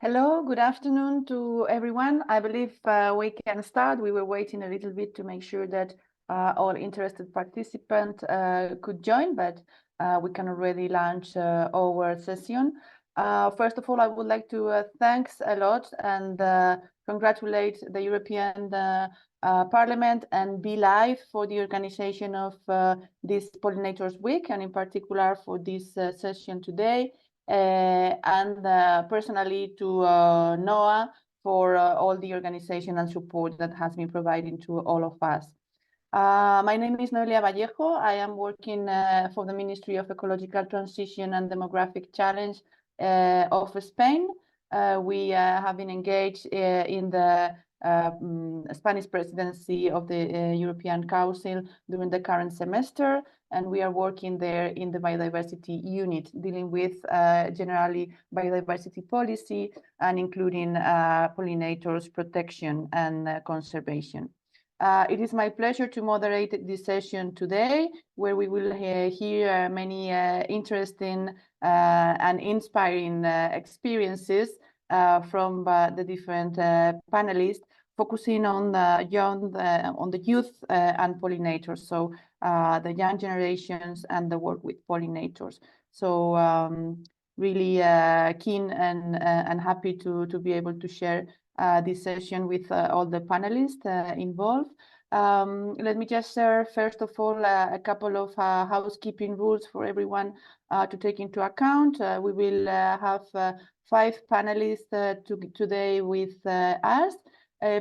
Hello, good afternoon to everyone. I believe we can start. We were waiting a little bit to make sure that all interested participants could join, but we can already launch our session. First of all, I would like to thanks a lot and congratulate the European Parliament and BeLive for the organization of this Pollinators Week, and in particular for this session today. And personally to Noah for all the organization and support that has been provided to all of us. My name is Noelia Vallejo. I am working for the Ministry of Ecological Transition and Demographic Challenge of Spain. We have been engaged in the Spanish presidency of the European Council during the current semester, and we are working there in the biodiversity unit, dealing with generally biodiversity policy and including pollinators protection and conservation. It is my pleasure to moderate this session today, where we will hear many interesting and inspiring experiences from the different panelists, focusing on the youth and pollinators, so the young generations and the work with pollinators. So really keen and happy to be able to share this session with all the panelists involved. Let me just share, first of all, a couple of housekeeping rules for everyone to take into account. We will have 5 panelists today with us.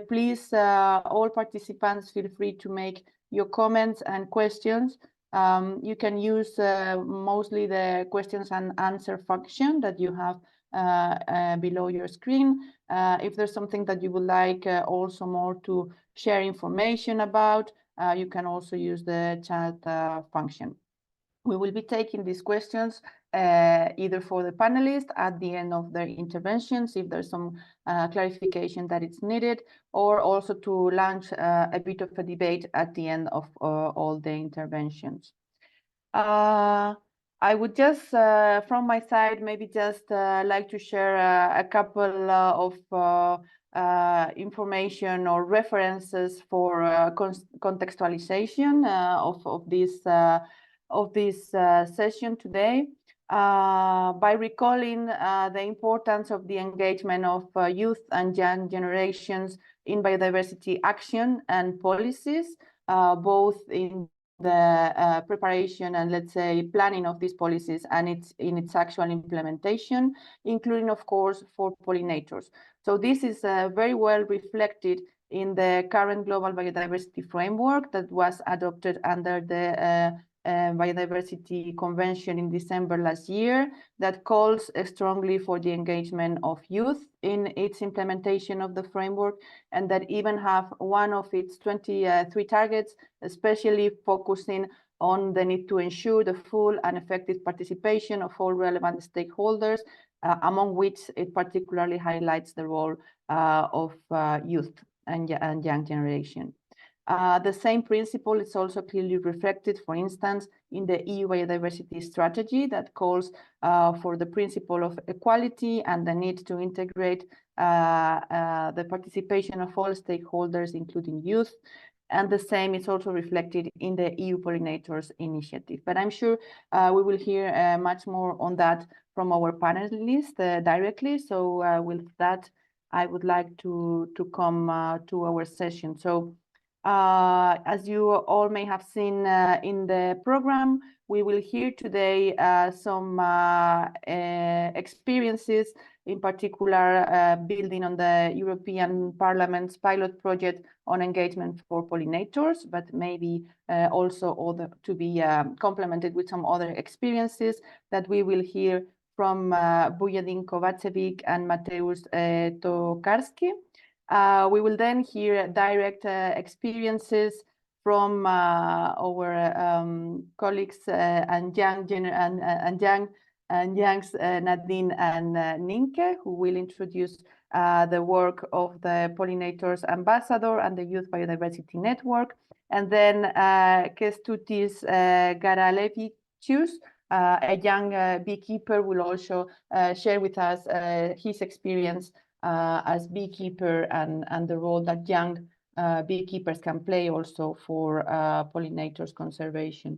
Please, all participants, feel free to make your comments and questions. You can use mostly the questions and answer function that you have below your screen. If there's something that you would like also more to share information about, you can also use the chat function. We will be taking these questions either for the panelists at the end of their interventions, if there's some clarification that is needed, or also to launch a bit of a debate at the end of all the interventions. I would just, from my side, maybe just like to share a couple of information or references for contextualization of this session today, by recalling the importance of the engagement of youth and young generations in biodiversity action and policies, both in the preparation and, let's say, planning of these policies and in its actual implementation, including, of course, for pollinators. So this is very well reflected in the current global biodiversity framework that was adopted under the Biodiversity Convention in December last year, that calls strongly for the engagement of youth in its implementation of the framework, and that even have one of its 23 targets, especially focusing on the need to ensure the full and effective participation of all relevant stakeholders, among which it particularly highlights the role of youth and young generation. The same principle is also clearly reflected, for instance, in the EU biodiversity strategy that calls for the principle of equality and the need to integrate the participation of all stakeholders, including youth. And the same is also reflected in the EU Pollinators initiative. But I'm sure we will hear much more on that from our panelists directly. So with that, I would like to come to our session. So as you all may have seen in the program, we will hear today some experiences, in particular building on the European Parliament's pilot project on engagement for pollinators, but maybe also to be complemented with some other experiences that we will hear from Vujadin, Kovacevic, and Mateusz Tokarski. We will then hear direct experiences from our colleagues and youngs Nadine and Nynke, who will introduce the work of the Pollinators Ambassador and the Youth Biodiversity Network, and then Kestutis Garalevicius, Kestutis, a young beekeeper, will also share with us his experience as beekeeper and the role that young beekeepers can play also for pollinators conservation.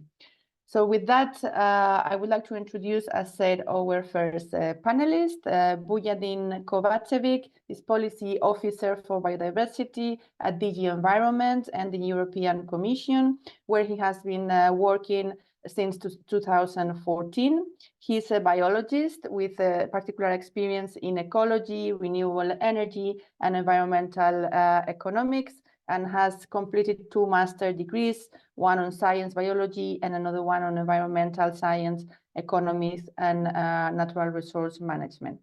So with that, I would like to introduce, as said, our first panelist, Vujadin Kovacevic, is Policy Officer for Biodiversity at DG Environment and the European Commission, where he has been working since 2014. He's a biologist with particular experience in ecology, renewable energy, and environmental economics, and has completed 2 master degrees, one on science biology and another one on environmental science, economics, and natural resource management.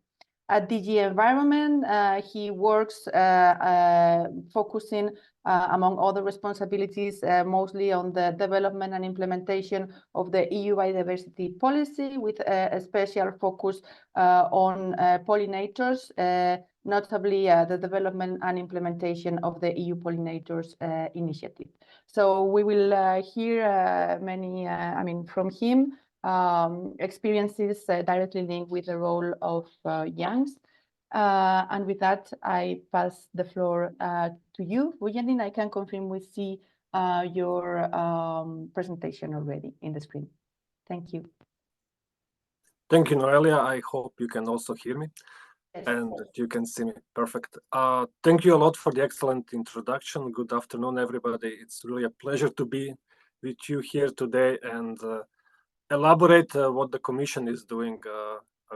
At DG Environment, he works focusing, among other responsibilities, mostly on the development and implementation of the EU biodiversity policy, with a special focus on pollinators, notably the development and implementation of the EU Pollinators initiative. So we will hear many, from him, experiences directly linked with the role of youngs. And with that, I pass the floor to you, Vujadin. I can confirm we see your presentation already in the screen. Thank you. Thank you, Noelia. I hope you can also hear me. Yes. And that you can see me. Perfect. Thank you a lot for the excellent introduction. Good afternoon, everybody. It's really a pleasure to be with you here today and elaborate what the Commission is doing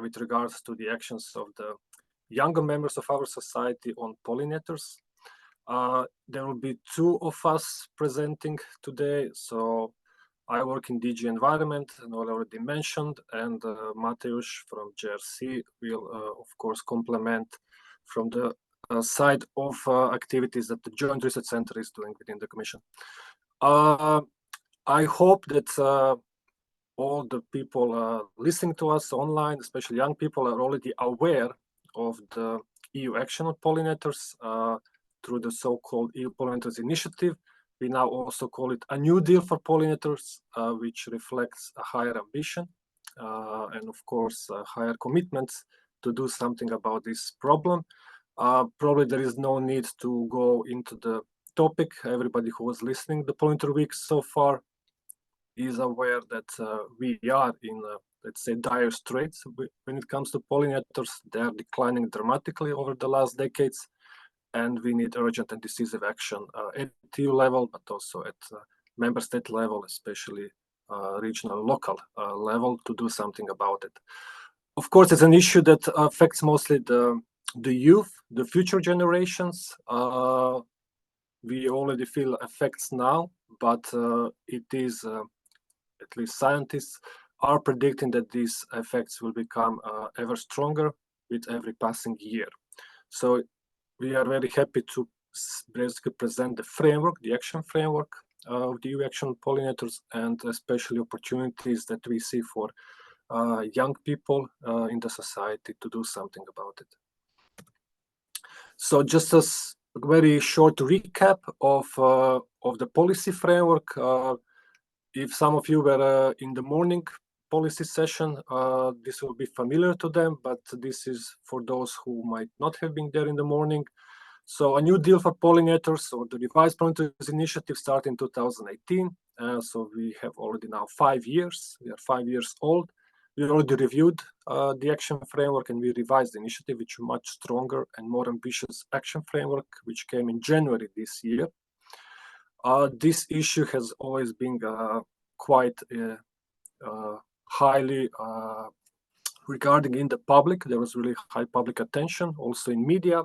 with regards to the actions of the younger members of our society on pollinators. There will be 2 of us presenting today. So I work in DG Environment, and I already mentioned, and Mateusz from JRC will, of course, complement from the side of activities that the Joint Research Center is doing within the Commission. I hope that all the people listening to us online, especially young people, are already aware of the EU action on pollinators through the so-called EU Pollinators Initiative. We now also call it a New Deal for Pollinators, which reflects a higher ambition and, of course, higher commitments to do something about this problem. Probably there is no need to go into the topic. Everybody who was listening the Pollinator Week so far is aware that we are in, let's say, dire straits when it comes to pollinators. They are declining dramatically over the last decades, and we need urgent and decisive action at EU level, but also at member state level, especially regional, local level, to do something about it. Of course, it's an issue that affects mostly the youth, the future generations. We already feel effects now, but it is, at least scientists are predicting that these effects will become ever stronger with every passing year. So we are very happy to basically present the framework, the action framework of the EU action on pollinators, and especially opportunities that we see for young people in the society to do something about it. So just as a very short recap of the policy framework, if some of you were in the morning policy session, this will be familiar to them, but this is for those who might not have been there in the morning. So a New Deal for Pollinators, or the revised Pollinators Initiative, started in 2018. So we have already now 5 years. We are 5 years old. We already reviewed the action framework, and we revised the initiative, which is a much stronger and more ambitious action framework, which came in January this year. This issue has always been quite highly regarding in the public. There was really high public attention, also in media.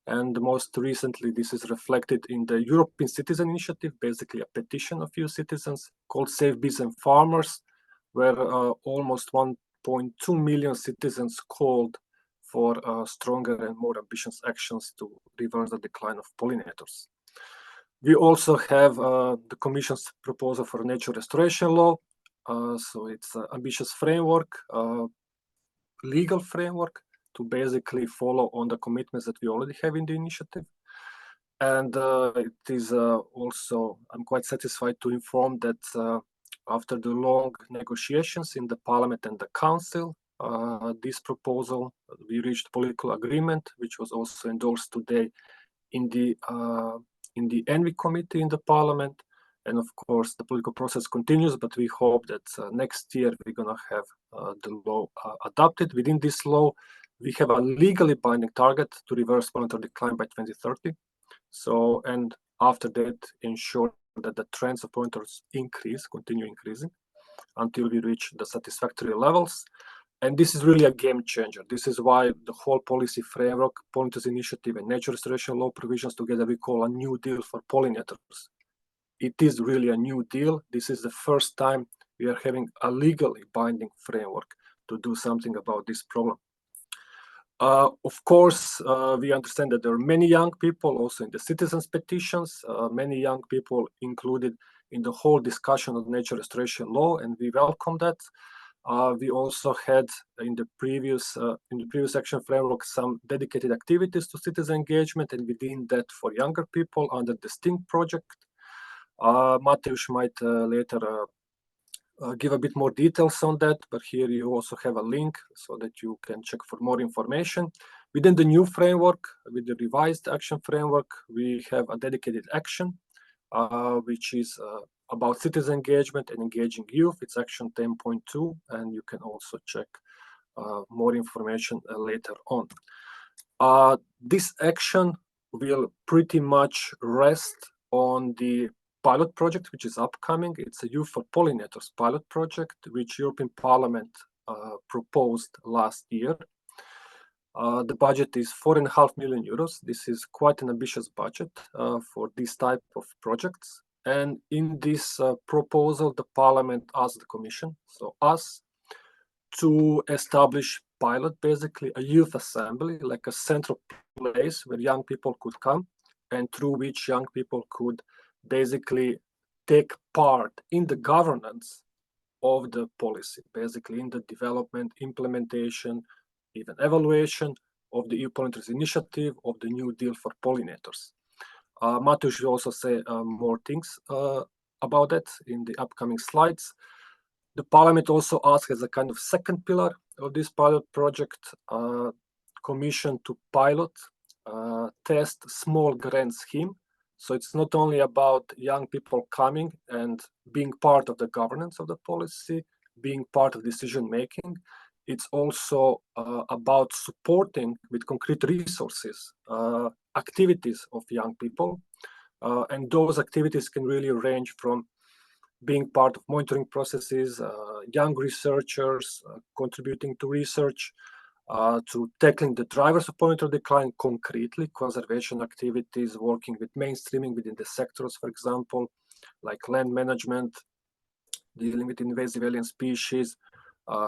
And most recently, this is reflected in the European Citizen Initiative, basically a petition of EU citizens called Save Bees and Farmers, where almost 1.2 million citizens called for stronger and more ambitious actions to reverse the decline of pollinators. We also have the Commission's proposal for a nature restoration law. So it's an ambitious framework, legal framework, to basically follow on the commitments that we already have in the initiative. And it is also, I'm quite satisfied to inform that after the long negotiations in the Parliament and the Council, this proposal, we reached political agreement, which was also endorsed today in the Envy Committee in the Parliament. And of course, the political process continues, but we hope that next year we're going to have the law adopted. Within this law, we have a legally binding target to reverse pollinator decline by 2030. So, and after that, ensure that the trends of pollinators continue increasing until we reach the satisfactory levels. And this is really a game changer. This is why the whole policy framework, Pollinators Initiative and Nature Restoration Law provisions together we call a new deal for pollinators. It is really a new deal. This is the first time we are having a legally binding framework to do something about this problem. Of course, we understand that there are many young people also in the citizens' petitions, many young people included in the whole discussion of nature restoration law, and we welcome that. We also had in the previous action framework some dedicated activities to citizen engagement, and within that for younger people under the STING project. Mateusz might later give a bit more details on that, but here you also have a link so that you can check for more information. Within the new framework, with the revised action framework, we have a dedicated action, which is about citizen engagement and engaging youth. It's action 10.2, and you can also check more information later on. This action will pretty much rest on the pilot project, which is upcoming. It's a Youth for Pollinators pilot project, which European Parliament proposed last year. The budget is 4.5 million euros. This is quite an ambitious budget for this type of projects. And in this proposal, the Parliament asked the Commission, so us, to establish pilot, basically a youth assembly, like a central place where young people could come and through which young people could basically take part in the governance of the policy, basically in the development, implementation, even evaluation of the EU Pollinators Initiative, of the New Deal for Pollinators. Mateusz will also say more things about that in the upcoming slides. The Parliament also asked as a kind of second pillar of this pilot project, Commission to pilot, test small grant scheme. So it's not only about young people coming and being part of the governance of the policy, being part of decision making. It's also about supporting with concrete resources activities of young people. And those activities can really range from being part of monitoring processes, young researchers contributing to research, to tackling the drivers of pollinator decline concretely, conservation activities, working with mainstreaming within the sectors, for example, like land management, dealing with invasive alien species,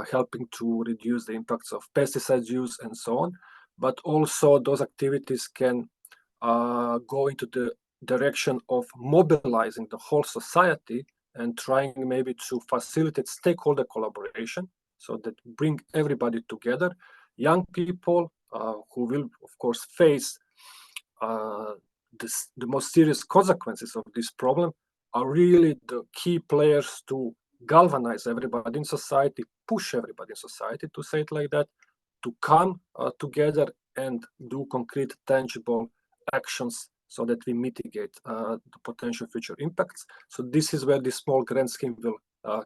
helping to reduce the impacts of pesticide use and so on. But also those activities can go into the direction of mobilizing the whole society and trying maybe to facilitate stakeholder collaboration so that bring everybody together. Young people who will, of course, face the most serious consequences of this problem are really the key players to galvanize everybody in society, push everybody in society, to say it like that, to come together and do concrete, tangible actions so that we mitigate the potential future impacts. So this is where the small grant scheme will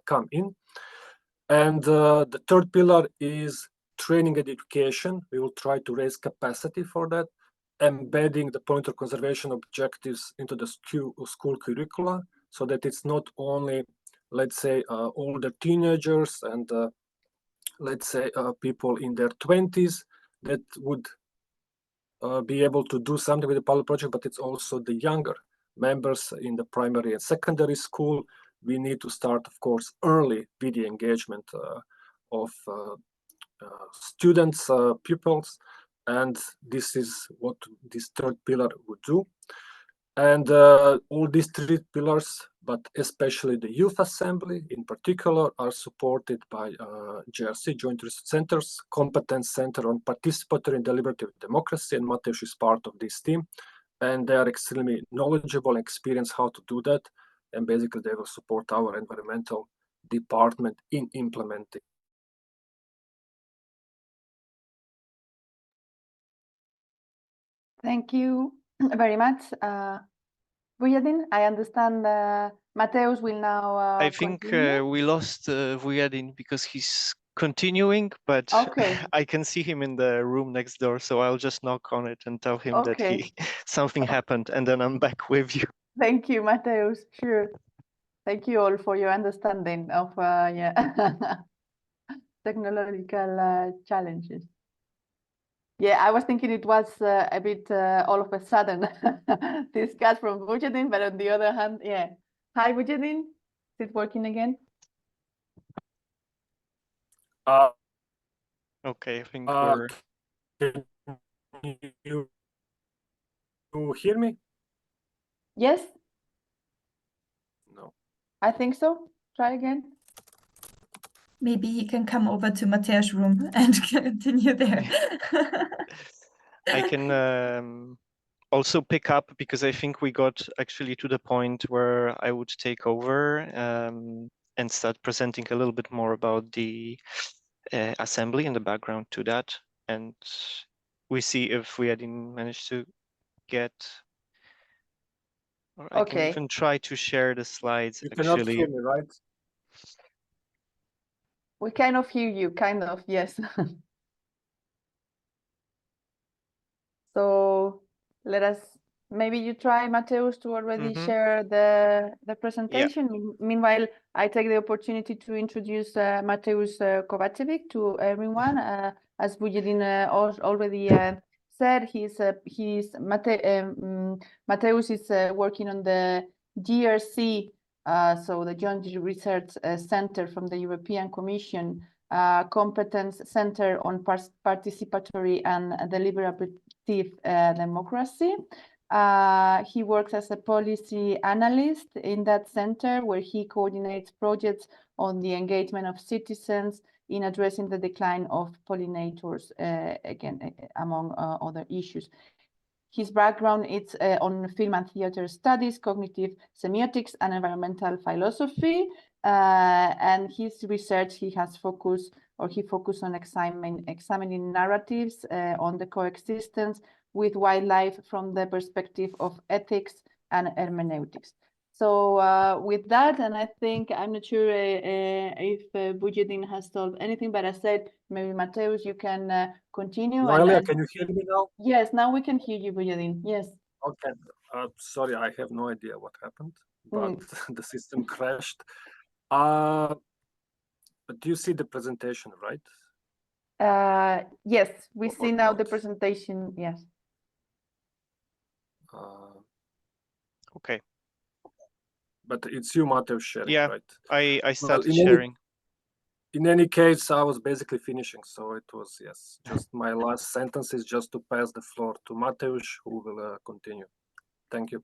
come in. And the third pillar is training and education. We will try to raise capacity for that, embedding the pollinator conservation objectives into the school curricula, so that it's not only, let's say, older teenagers and let's say people in their 20s that would be able to do something with the pilot project, but it's also the younger members in the primary and secondary school. We need to start, of course, early with the engagement of students, pupils, and this is what this third pillar would do. And all these three pillars, but especially the Youth Assembly in particular, are supported by JRC, Joint Research Center's Competence Center on Participatory and Deliberative Democracy, and Mateusz is part of this team. And they are extremely knowledgeable and experienced how to do that. and basically they will support our environmental department in implementing. Thank you very much. Vujadin, I understand Mateusz will now I think we lost Vujadin because he's continuing, but Okay. I can see him in the room next door, so I'll just knock on it and tell him that Okay. something happened, and then I'm back with you. Thank you, Mateusz. Sure. Thank you all for your understanding of technological challenges. Yeah, I was thinking it was a bit all of a sudden discussed from Vujadin, but on the other hand, yeah. Hi, Vujadin. Is it working again? Okay, I think we're... Can you hear me? Yes, No. I think so. Try again. Maybe you can come over to Mateusz's room and continue there. I can also pick up, because I think we got actually to the point where I would take over and start presenting a little bit more about the assembly and the background to that. And we see if we hadn't managed to get, or I can even try to share the slides. You actually. cannot hear me, right? We kind of hear you, kind of, yes. So let us, maybe you try, Mateusz, to already share the presentation. Yeah. Meanwhile, I take the opportunity to introduce Mateusz Kovacevic to everyone. As Vujadin already said, Mateusz is working on the GRC, so the Joint Research Center from the European Commission, Competence Center on Participatory and Deliberative Democracy. He works as a policy analyst in that center, where he coordinates projects on the engagement of citizens in addressing the decline of pollinators, again, among other issues. His background is on film and theater studies, cognitive semiotics, and environmental philosophy. And his research, he focused on examining narratives on the coexistence with wildlife from the perspective of ethics and hermeneutics. So with that, and I think, I'm not sure if Vujadin has told anything, but I said, maybe Mateusz, you can continue. Noelia, can you hear me now? Yes, now we can hear you, Vujadin. Yes. Okay. Sorry, I have no idea what happened, but the system crashed. But do you see the presentation, right? Yes, we see now the presentation. Yes. Okay. But it's you, Mateusz, sharing, right? I started sharing. In any case, I was basically finishing, so it was, yes, just my last sentence is just to pass the floor to Mateusz, who will continue. Thank you.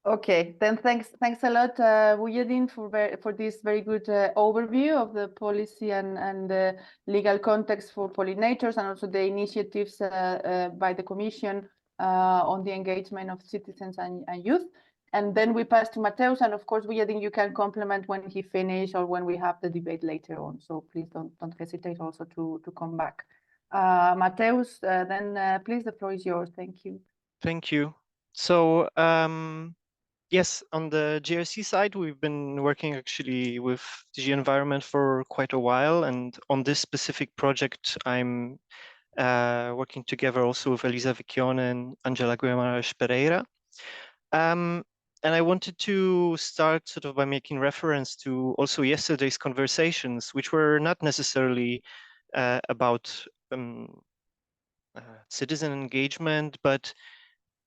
Okay, then thanks a lot, Vujadin, for this very good overview of the policy and the legal context for pollinators, and also the initiatives by the Commission on the engagement of citizens and youth. And then we pass to Mateusz, and of course, Vujadin, you can complement when he finishes or when we have the debate later on. So please don't hesitate also to come back. Mateusz, then please, the floor is yours. Thank you. Thank you. So yes, on the GRC side, we've been working actually with DG Environment for quite a while, and on this specific project, I'm working together also with Elisa Vecchione and Angela Guimaraes Pereira. And I wanted to start sort of by making reference to also yesterday's conversations, which were not necessarily about citizen engagement, but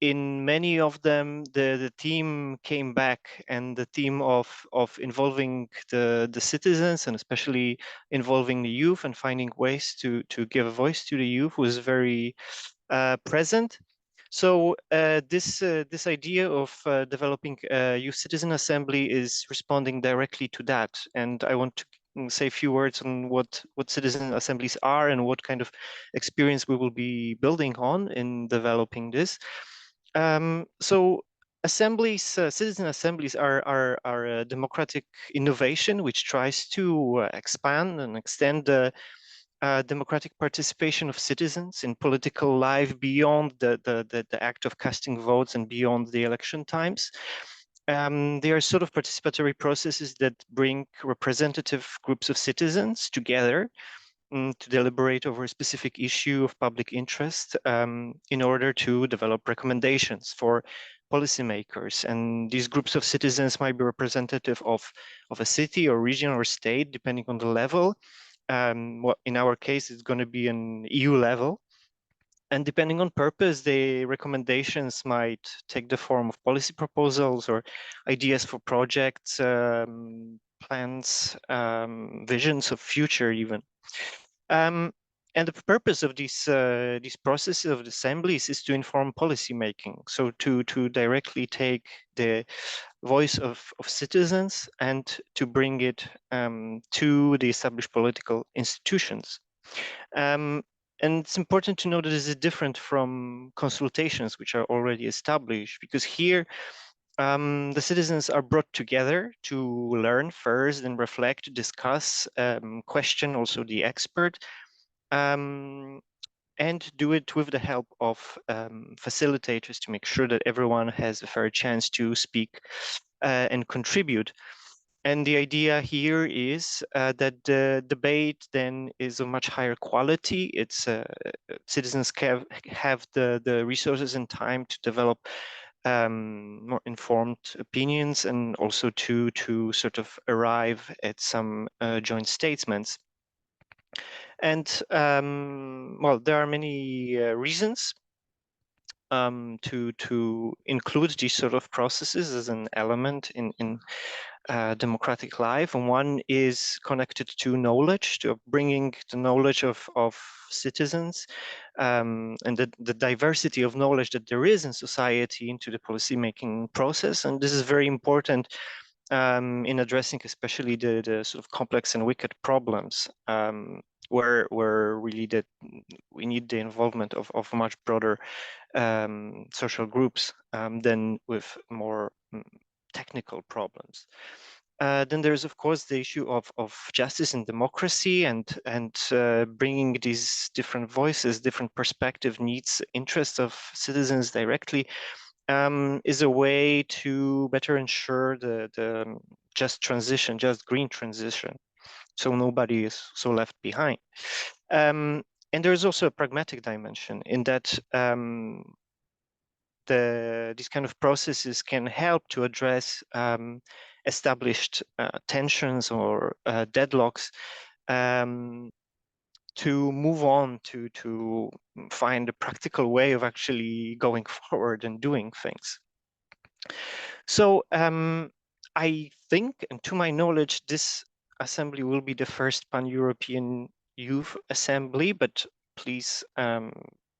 in many of them, the theme came back, and the theme of involving the citizens, and especially involving the youth and finding ways to give a voice to the youth, was very present. So this idea of developing a youth citizen assembly is responding directly to that. And I want to say a few words on what citizen assemblies are and what kind of experience we will be building on in developing this. So assemblies, citizen assemblies are a democratic innovation which tries to expand and extend the democratic participation of citizens in political life beyond the act of casting votes and beyond the election times. They are sort of participatory processes that bring representative groups of citizens together to deliberate over a specific issue of public interest in order to develop recommendations for policymakers. And these groups of citizens might be representative of a city or region or state, depending on the level. Well, in our case, it's going to be an EU level. And depending on purpose, the recommendations might take the form of policy proposals or ideas for projects, plans, visions of future even. And the purpose of these processes of the assemblies is to inform policy making. So to directly take the voice of citizens and to bring it to the established political institutions. And it's important to know that this is different from consultations, which are already established, because here the citizens are brought together to learn first and reflect, discuss, question also the expert, and do it with the help of facilitators to make sure that everyone has a fair chance to speak and contribute. And the idea here is that the debate then is of much higher quality. It's citizens have the resources and time to develop more informed opinions and also to sort of arrive at some joint statements. And well, there are many reasons to include these sort of processes as an element in democratic life. And one is connected to knowledge, to bringing the knowledge of citizens and the diversity of knowledge that there is in society into the policymaking process. And this is very important in addressing especially the sort of complex and wicked problems where really we need the involvement of much broader social groups than with more technical problems. Then there's of course the issue of justice and democracy, and bringing these different voices, different perspective, needs, interests of citizens directly is a way to better ensure the just transition, just green transition, so nobody is so left behind. And there's also a pragmatic dimension in that these kind of processes can help to address established tensions or deadlocks, to move on to find a practical way of actually going forward and doing things. So I think, and to my knowledge, this assembly will be the first pan-European youth assembly, but please,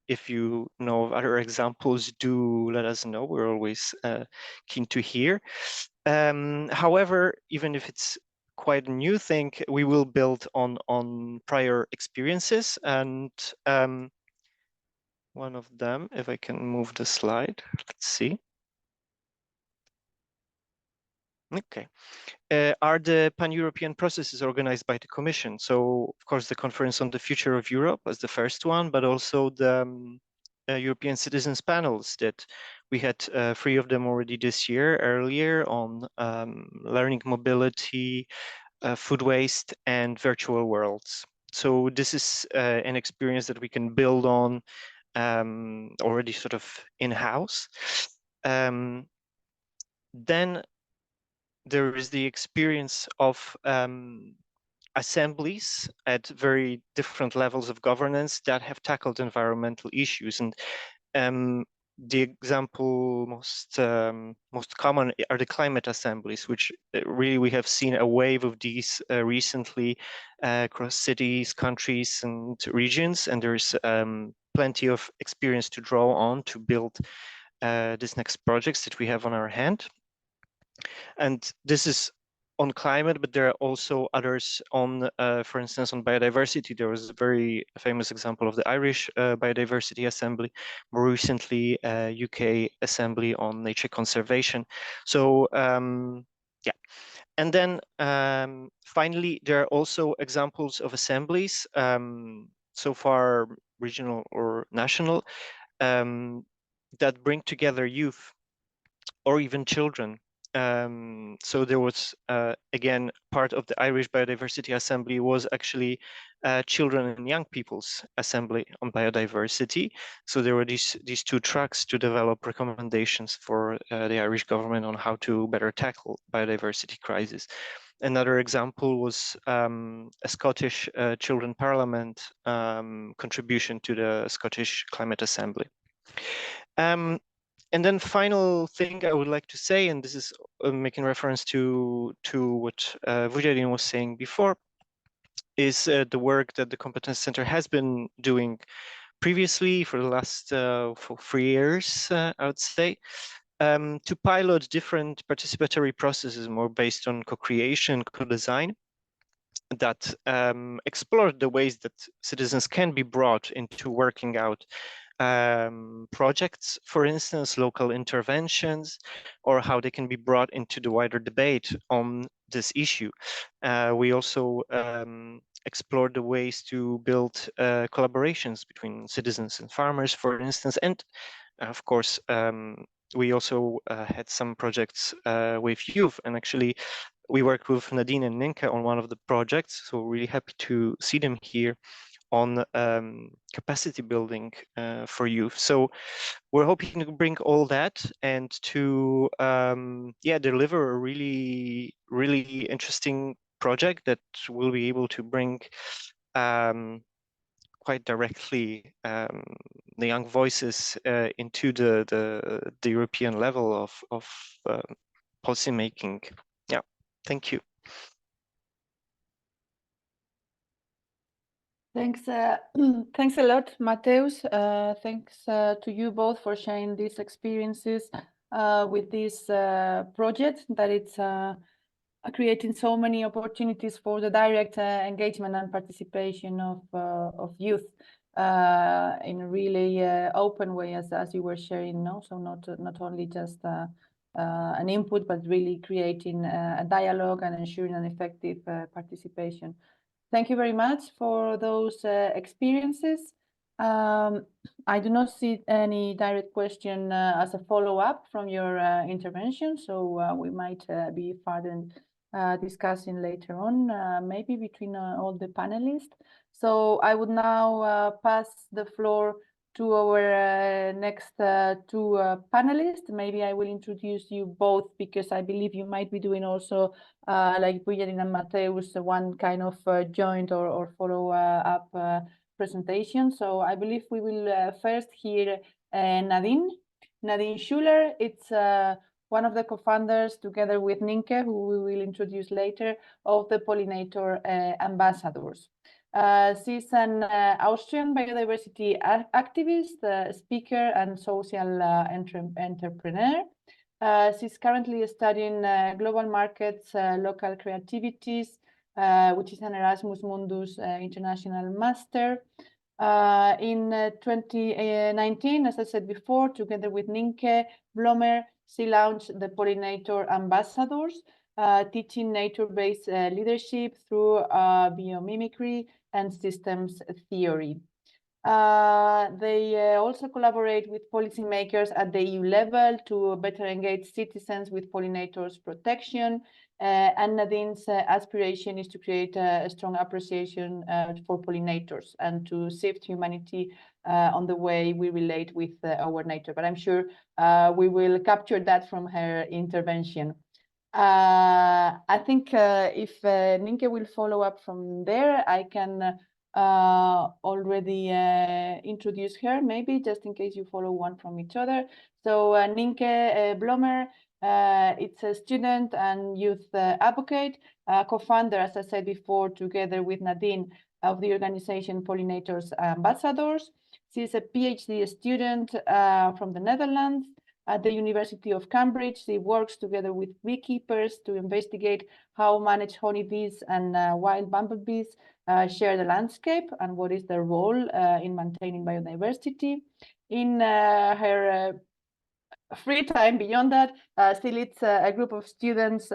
if you know of other examples, do let us know. We're always keen to hear. However, even if it's quite a new thing, we will build on prior experiences, and one of them, if I can move the slide, let's see. Okay. Are the pan-European processes organized by the Commission? So, of course, the Conference on the Future of Europe was the first one, but also the European Citizens Panels that we had 3 of them already this year, earlier on learning mobility, food waste, and virtual worlds. So this is an experience that we can build on already sort of in-house. Then there is the experience of assemblies at very different levels of governance that have tackled environmental issues. And the example most common are the climate assemblies, which really we have seen a wave of these recently across cities, countries, and regions. And there's plenty of experience to draw on to build these next projects that we have on our hand. And this is on climate, but there are also others on, for instance, on biodiversity. There was a very famous example of the Irish Biodiversity Assembly, more recently UK Assembly on Nature Conservation. So yeah, and then finally, there are also examples of assemblies, so far regional or national, that bring together youth or even children. So there was, again, part of the Irish Biodiversity Assembly was actually Children and Young People's Assembly on Biodiversity. So there were these two tracks to develop recommendations for the Irish government on how to better tackle biodiversity crisis. Another example was a Scottish Children Parliament contribution to the Scottish Climate Assembly. And then final thing I would like to say, and this is making reference to what Vujadin was saying before, is the work that the Competence Center has been doing previously for the last for 3 years, I would say, to pilot different participatory processes more based on co-creation, co-design, that explored the ways that citizens can be brought into working out projects, for instance, local interventions, or how they can be brought into the wider debate on this issue. We also explored the ways to build collaborations between citizens and farmers, for instance, and of course, we also had some projects with youth, and actually we worked with Nadine and Nynke on one of the projects, so really happy to see them here on capacity building for youth. So we're hoping to bring all that and to deliver a really, really interesting project that will be able to bring quite directly the young voices into the European level of policy making. Yeah, thank you. Thanks, thanks a lot, Mateusz. Thanks to you both for sharing these experiences with this project, that it's creating so many opportunities for the direct engagement and participation of youth in a really open way, as you were sharing. No, so not only just an input, but really creating a dialogue and ensuring an effective participation. Thank you very much for those experiences. I do not see any direct question as a follow-up from your intervention, so we might be further discussing later on, maybe between all the panelists. So I would now pass the floor to our next two panelists. Maybe I will introduce you both, because I believe you might be doing also, like Vujadin and Mateusz, one kind of joint or follow-up presentation. So I believe we will first hear Nadine Schuller. It's one of the co-founders, together with Nynke, who we will introduce later, of the Pollinator Ambassadors. She's an Austrian biodiversity activist, speaker, and social entrepreneur. She's currently studying global markets, local creativities, which is an Erasmus Mundus international master. In 2019, as I said before, together with Nynke Blömer, she launched the Pollinator Ambassadors, teaching nature-based leadership through biomimicry and systems theory. They also collaborate with policymakers at the EU level to better engage citizens with pollinators protection. And Nadine's aspiration is to create a strong appreciation for pollinators and to shift humanity on the way we relate with our nature. But I'm sure we will capture that from her intervention. I think if Nynke will follow up from there, I can already introduce her, maybe just in case you follow one from each other. So Nynke Blömer, it's a student and youth advocate, co-founder, as I said before, together with Nadine, of the organization Pollinators Ambassadors. She's a PhD student from the Netherlands. at the University of Cambridge. She works together with beekeepers to investigate how managed honeybees and wild bumblebees share the landscape and what is their role in maintaining biodiversity. In her free time beyond that, she leads a group of students,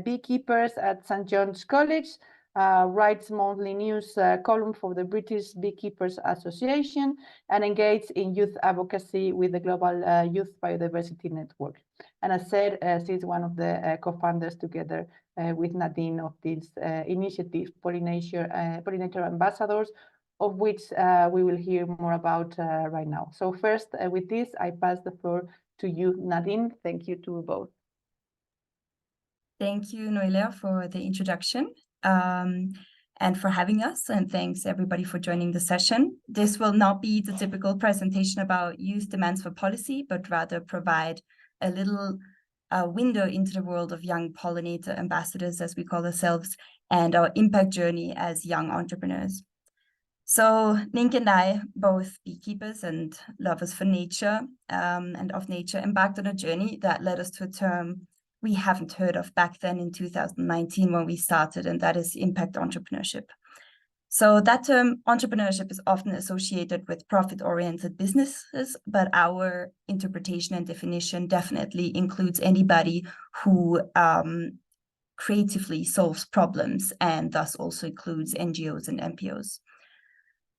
beekeepers at St. John's College, writes monthly news column for the British Beekeepers Association, and engages in youth advocacy with the Global Youth Biodiversity Network. And as said, she's one of the co-founders together with Nadine of this initiative, Pollinator Ambassadors, of which we will hear more about right now. So first, with this, I pass the floor to you, Nadine. Thank you to both. Thank you, Noelia, for the introduction and for having us. And thanks everybody for joining the session. This will not be the typical presentation about youth demands for policy, but rather provide a little window into the world of young pollinator ambassadors, as we call ourselves, and our impact journey as young entrepreneurs. So Nynke and I, both beekeepers and lovers for nature and of nature, embarked on a journey that led us to a term we haven't heard of back then in 2019 when we started, and that is impact entrepreneurship. So that term entrepreneurship is often associated with profit-oriented businesses, but our interpretation and definition definitely includes anybody who creatively solves problems, and thus also includes NGOs and NPOs.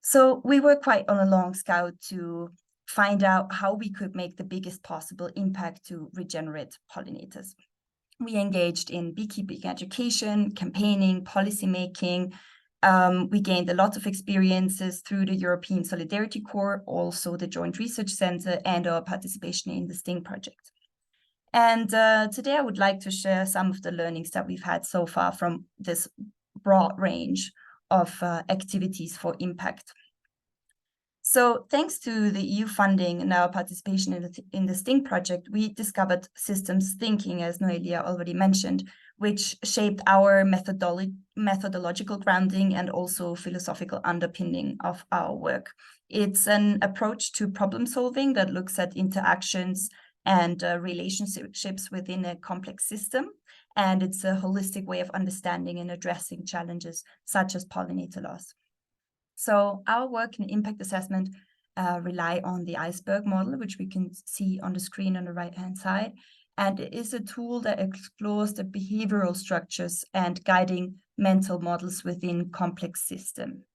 So we were quite on a long scout to find out how we could make the biggest possible impact to regenerate pollinators. We engaged in beekeeping education, campaigning, policymaking. We gained a lot of experiences through the European Solidarity Corps, also the Joint Research Center, and our participation in the STING project. And today I would like to share some of the learnings that we've had so far from this broad range of activities for impact. So thanks to the EU funding and our participation in the STING project, we discovered systems thinking, as Noelia already mentioned, which shaped our methodological grounding and also philosophical underpinning of our work. It's an approach to problem solving that looks at interactions and relationships within a complex system. And it's a holistic way of understanding and addressing challenges such as pollinator loss. So our work in impact assessment rely on the iceberg model, which we can see on the screen on the right-hand side. And it is a tool that explores the behavioral structures and guiding mental models within complex systems.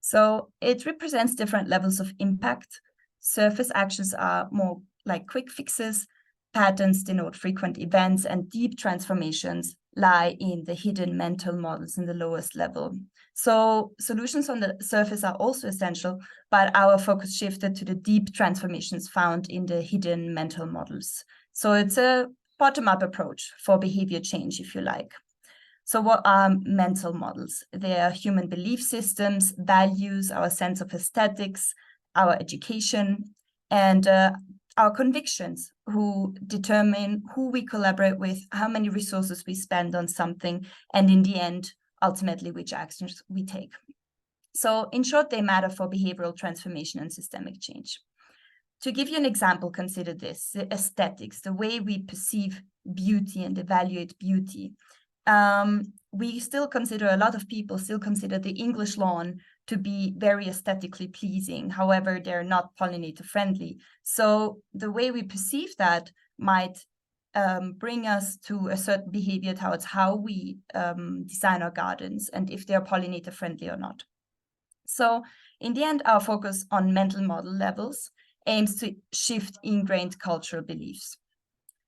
So it represents different levels of impact. Surface actions are more like quick fixes, patterns denote frequent events, and deep transformations lie in the hidden mental models in the lowest level. So solutions on the surface are also essential, but our focus shifted to the deep transformations found in the hidden mental models. So it's a bottom-up approach for behavior change, if you like. So what are mental models? They are human belief systems, values, our sense of aesthetics, our education, and our convictions, who determine who we collaborate with, how many resources we spend on something, and in the end, ultimately, which actions we take. So in short, they matter for behavioral transformation and systemic change. To give you an example, consider this: the aesthetics, the way we perceive beauty and evaluate beauty. We still consider, a lot of people still consider the English lawn to be very aesthetically pleasing. However, they're not pollinator friendly. So the way we perceive that might bring us to a certain behavior towards how we design our gardens and if they're pollinator friendly or not. So in the end, our focus on mental model levels aims to shift ingrained cultural beliefs.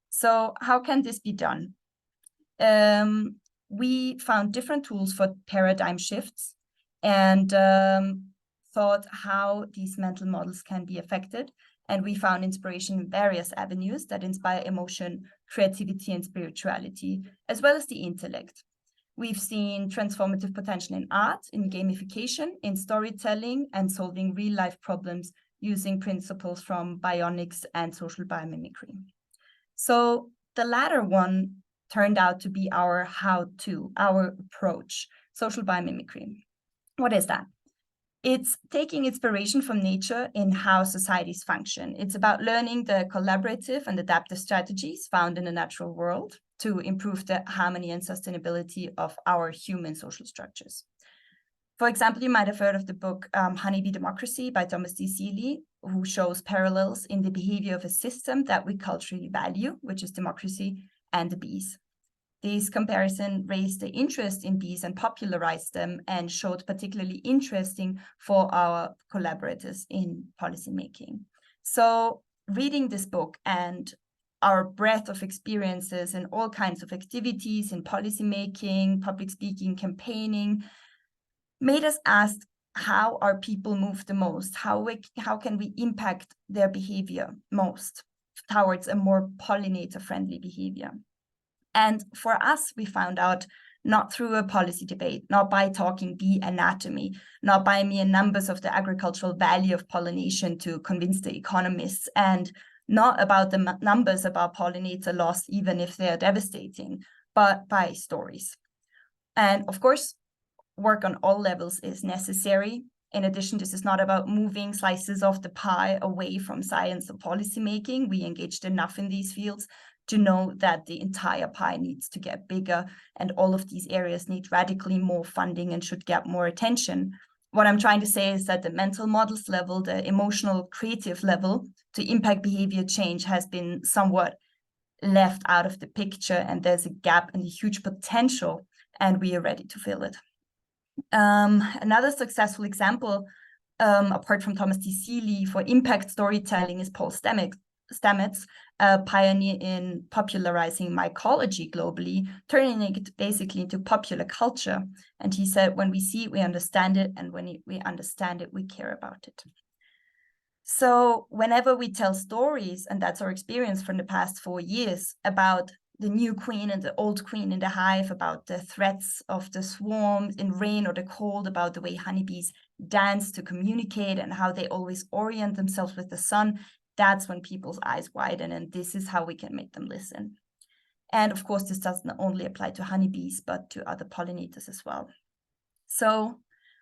So how can this be done? We found different tools for paradigm shifts and thought how these mental models can be affected. And we found inspiration in various avenues that inspire emotion, creativity, and spirituality, as well as the intellect. We've seen transformative potential in art, in gamification, in storytelling, and solving real-life problems using principles from bionics and social biomimicry. So the latter one turned out to be our how-to, our approach, social biomimicry. What is that? It's taking inspiration from nature in how societies function. It's about learning the collaborative and adaptive strategies found in the natural world to improve the harmony and sustainability of our human social structures. For example, you might have heard of the book Honeybee Democracy by Thomas D. Seeley, who shows parallels in the behavior of a system that we culturally value, which is democracy, and the bees. These comparisons raised the interest in bees and popularized them, and showed particularly interesting for our collaborators in policymaking. So reading this book and our breadth of experiences in all kinds of activities in policymaking, public speaking, campaigning, made us ask how our people move the most, how can we impact their behavior most towards a more pollinator-friendly behavior. And for us, we found out not through a policy debate, not by talking bee anatomy, not by mere numbers of the agricultural value of pollination to convince the economists, and not about the numbers about pollinator loss, even if they are devastating, but by stories. And of course, work on all levels is necessary. In addition, this is not about moving slices of the pie away from science or policymaking. We engaged enough in these fields to know that the entire pie needs to get bigger, and all of these areas need radically more funding and should get more attention. What I'm trying to say is that the mental models level, the emotional creative level to impact behavior change has been somewhat left out of the picture, and there's a gap and a huge potential, and we are ready to fill it. Another successful example, apart from Thomas D. Seeley, for impact storytelling is Paul Stamets, a pioneer in popularizing mycology globally, turning it basically into popular culture. And he said, when we see it, we understand it, and when we understand it, we care about it. So whenever we tell stories, and that's our experience from the past 4 years, about the new queen and the old queen in the hive, about the threats of the swarm in rain or the cold, about the way honeybees dance to communicate and how they always orient themselves with the sun, that's when people's eyes widen, and this is how we can make them listen. And of course, this doesn't only apply to honeybees, but to other pollinators as well. So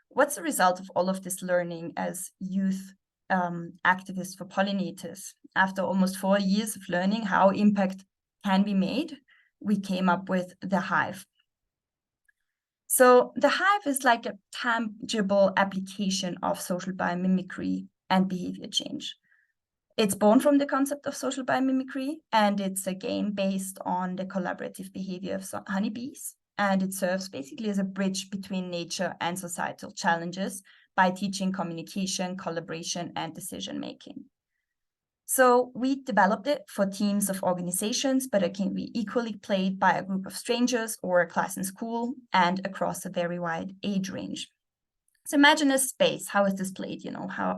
what's the result of all of this learning as youth activists for pollinators? After almost 4 years of learning how impact can be made, we came up with the hive. So the hive is like a tangible application of social biomimicry and behavior change. It's born from the concept of social biomimicry, and it's a game based on the collaborative behavior of honeybees. And it serves basically as a bridge between nature and societal challenges by teaching communication, collaboration, and decision-making. So we developed it for teams of organizations, but it can be equally played by a group of strangers or a class in school, and across a very wide age range. So imagine a space. How is this played?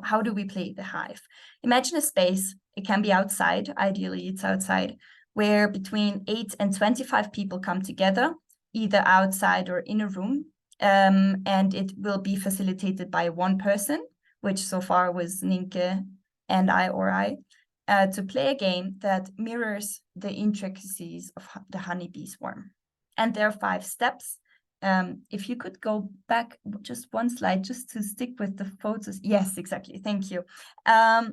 How do we play the hive? Imagine a space. It can be outside. Ideally, it's outside, where between 8 and 25 people come together, either outside or in a room. And it will be facilitated by one person, which so far was Nynke and I, to play a game that mirrors the intricacies of the honeybee swarm. And there are 5 steps. If you could go back just one slide, just to stick with the photos. Yes, exactly. Thank you. Oh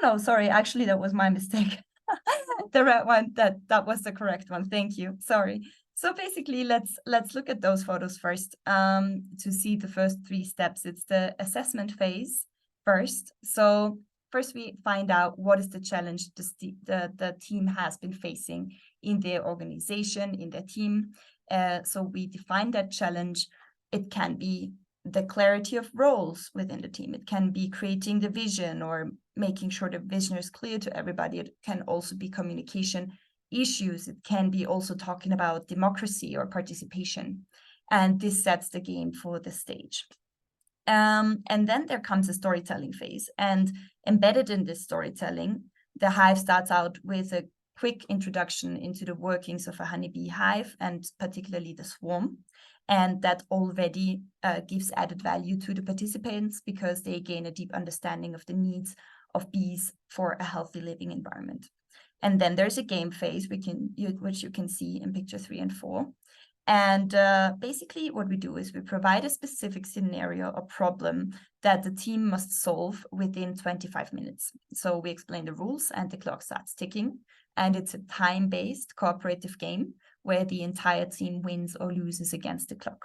no, sorry. Actually, that was my mistake. The right one. That was the correct one. Thank you. Sorry. So basically, let's look at those photos first to see the first 3 steps. It's the assessment phase first. So first, we find out what is the challenge the team has been facing in their organization, in their team. So we define that challenge. It can be the clarity of roles within the team. It can be creating the vision or making sure the vision is clear to everybody. It can also be communication issues. It can be also talking about democracy or participation. And this sets the game for the stage. And then there comes a storytelling phase. And embedded in this storytelling, the hive starts out with a quick introduction into the workings of a honeybee hive, and particularly the swarm. And that already gives added value to the participants because they gain a deep understanding of the needs of bees for a healthy living environment. And then there's a game phase, which you can see in picture 3 and 4. And basically what we do is we provide a specific scenario or problem that the team must solve within 25 minutes. So we explain the rules and the clock starts ticking. And it's a time-based cooperative game where the entire team wins or loses against the clock.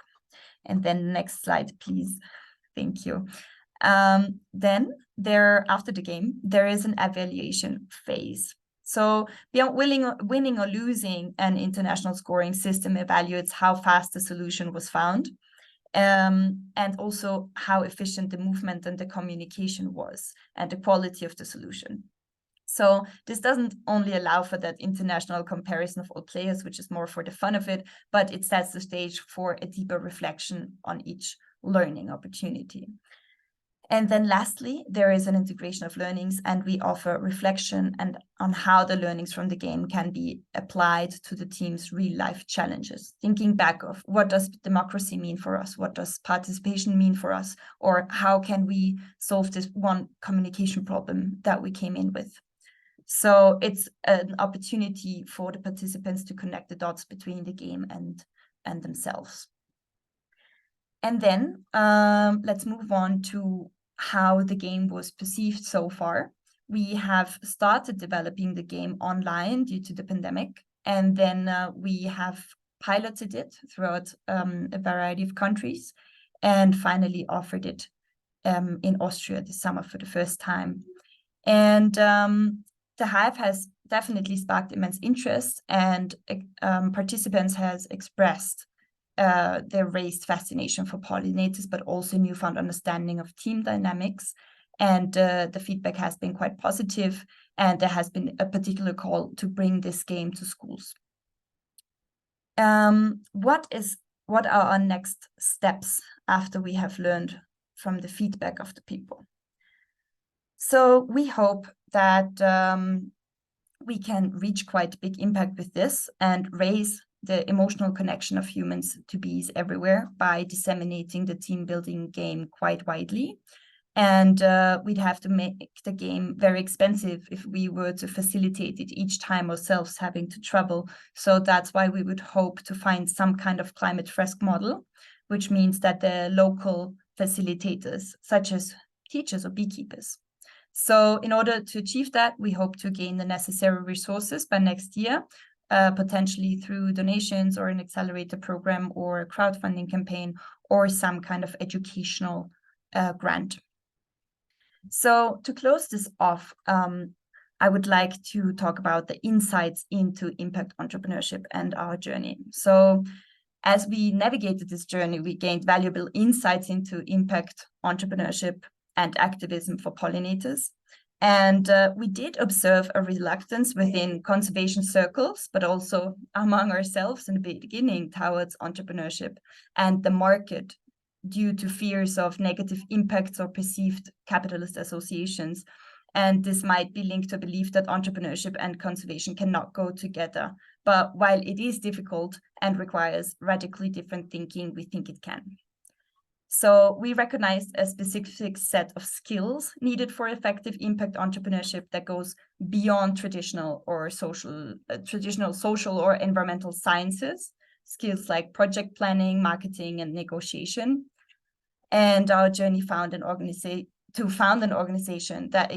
And then next slide, please. Thank you. Then after the game, there is an evaluation phase. So beyond winning or losing, an international scoring system evaluates how fast the solution was found, and also how efficient the movement and the communication was, and the quality of the solution. So this doesn't only allow for that international comparison of all players, which is more for the fun of it, but it sets the stage for a deeper reflection on each learning opportunity. And then lastly, there is an integration of learnings, and we offer reflection and on how the learnings from the game can be applied to the team's real life challenges. Thinking back of what does democracy mean for us? What does participation mean for us? Or how can we solve this one communication problem that we came in with? So it's an opportunity for the participants to connect the dots between the game and themselves. And then let's move on to how the game was perceived so far. We have started developing the game online due to the pandemic, and then we have piloted it throughout a variety of countries, and finally offered it in Austria this summer for the first time. And the Hive has definitely sparked immense interest, and participants has expressed their raised fascination for pollinators, but also newfound understanding of team dynamics. And the feedback has been quite positive, and there has been a particular call to bring this game to schools. What are our next steps after we have learned from the feedback of the people? So we hope that we can reach quite big impact with this and raise the emotional connection of humans to bees everywhere by disseminating the team building game quite widely. And we'd have to make the game very expensive if we were to facilitate it each time ourselves having to travel. So that's why we would hope to find some kind of climate risk model, which means that the local facilitators, such as teachers or beekeepers. So in order to achieve that, we hope to gain the necessary resources by next year, potentially through donations or an accelerator program or a crowdfunding campaign or some kind of educational grant. So to close this off, I would like to talk about the insights into impact entrepreneurship and our journey. So as we navigated this journey, we gained valuable insights into impact entrepreneurship and activism for pollinators. And we did observe a reluctance within conservation circles, but also among ourselves in the beginning towards entrepreneurship and the market due to fears of negative impacts or perceived capitalist associations. And this might be linked to a belief that entrepreneurship and conservation cannot go together. But while it is difficult and requires radically different thinking, we think it can. So we recognized a specific set of skills needed for effective impact entrepreneurship that goes beyond traditional social or environmental sciences, skills like project planning, marketing, and negotiation. And our journey found an organization that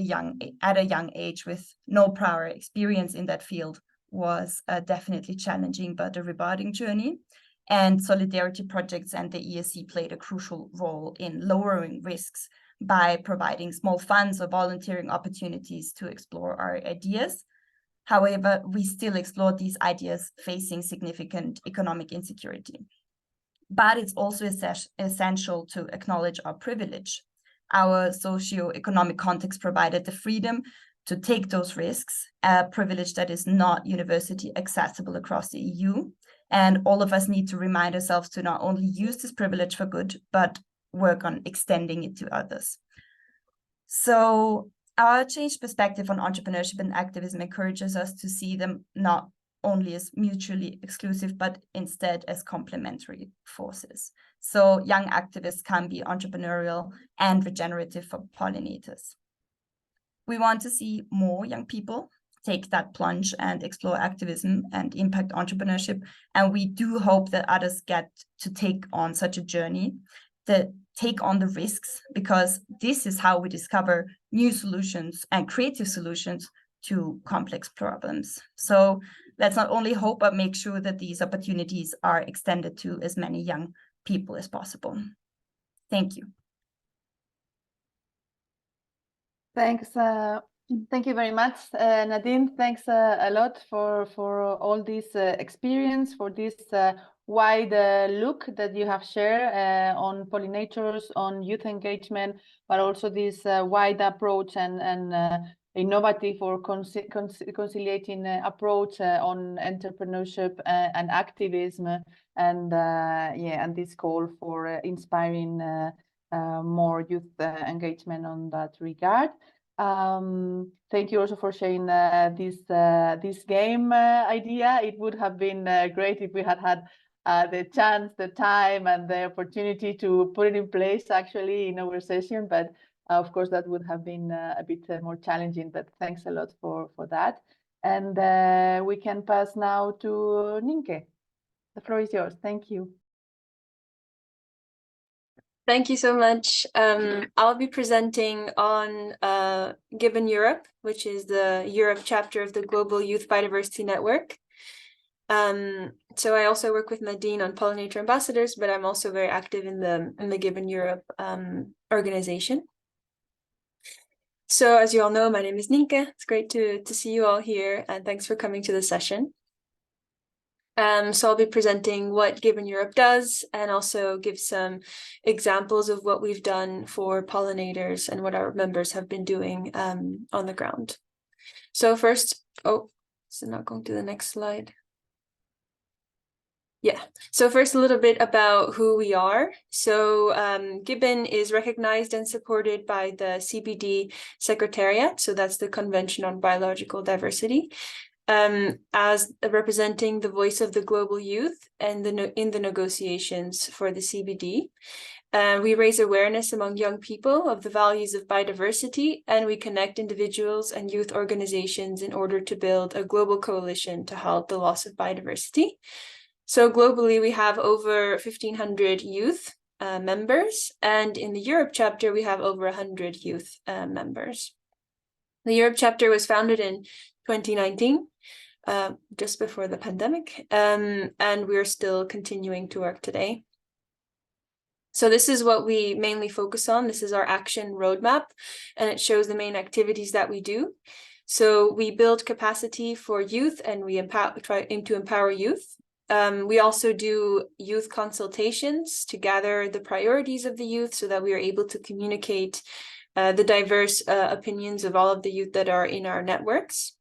at a young age with no prior experience in that field was definitely challenging, but a rewarding journey. And solidarity projects and the ESC played a crucial role in lowering risks by providing small funds or volunteering opportunities to explore our ideas. However, we still explored these ideas facing significant economic insecurity. But it's also essential to acknowledge our privilege. Our socio-economic context provided the freedom to take those risks, a privilege that is not universally accessible across the EU. And all of us need to remind ourselves to not only use this privilege for good, but work on extending it to others. So our changed perspective on entrepreneurship and activism encourages us to see them not only as mutually exclusive, but instead as complementary forces. So young activists can be entrepreneurial and regenerative for pollinators. We want to see more young people take that plunge and explore activism and impact entrepreneurship. And we do hope that others get to take on such a journey, that take on the risks, because this is how we discover new solutions and creative solutions to complex problems. So let's not only hope, but make sure that these opportunities are extended to as many young people as possible. Thank you. Thanks. Thank you very much, Nadine. Thanks a lot for all this experience, for this wide look that you have shared on pollinators, on youth engagement, but also this wide approach and innovative or conciliating approach on entrepreneurship and activism, and and this call for inspiring more youth engagement on that regard. Thank you also for sharing this game idea. It would have been great if we had the chance, the time, and the opportunity to put it in place actually in our session, but of course that would have been a bit more challenging. But thanks a lot for that. And we can pass now to Nynke. The floor is yours. Thank you. Thank you so much. I'll be presenting on Gibbon Europe, which is the Europe chapter of the Global Youth Biodiversity Network. So I also work with Nadine on Pollinator Ambassadors, but I'm also very active in the Gibbon Europe organization. So as you all know, my name is Nynke. It's great to see you all here, and thanks for coming to the session. So I'll be presenting what Gibbon Europe does and also give some examples of what we've done for pollinators and what our members have been doing on the ground. So first, so not going to the next slide. Yeah, so first a little bit about who we are. So Gibbon is recognized and supported by the CBD Secretariat, so that's the Convention on Biological Diversity, as representing the voice of the global youth and in the negotiations for the CBD. We raise awareness among young people of the values of biodiversity, and we connect individuals and youth organizations in order to build a global coalition to halt the loss of biodiversity. So globally, we have over 1,500 youth members, and in the Europe chapter, we have over 100 youth members. The Europe chapter was founded in 2019, just before the pandemic, and we're still continuing to work today. So this is what we mainly focus on. This is our action roadmap, and it shows the main activities that we do. So we build capacity for youth, and we aim to empower youth. We also do youth consultations to gather the priorities of the youth so that we are able to communicate the diverse opinions of all of the youth that are in our networks.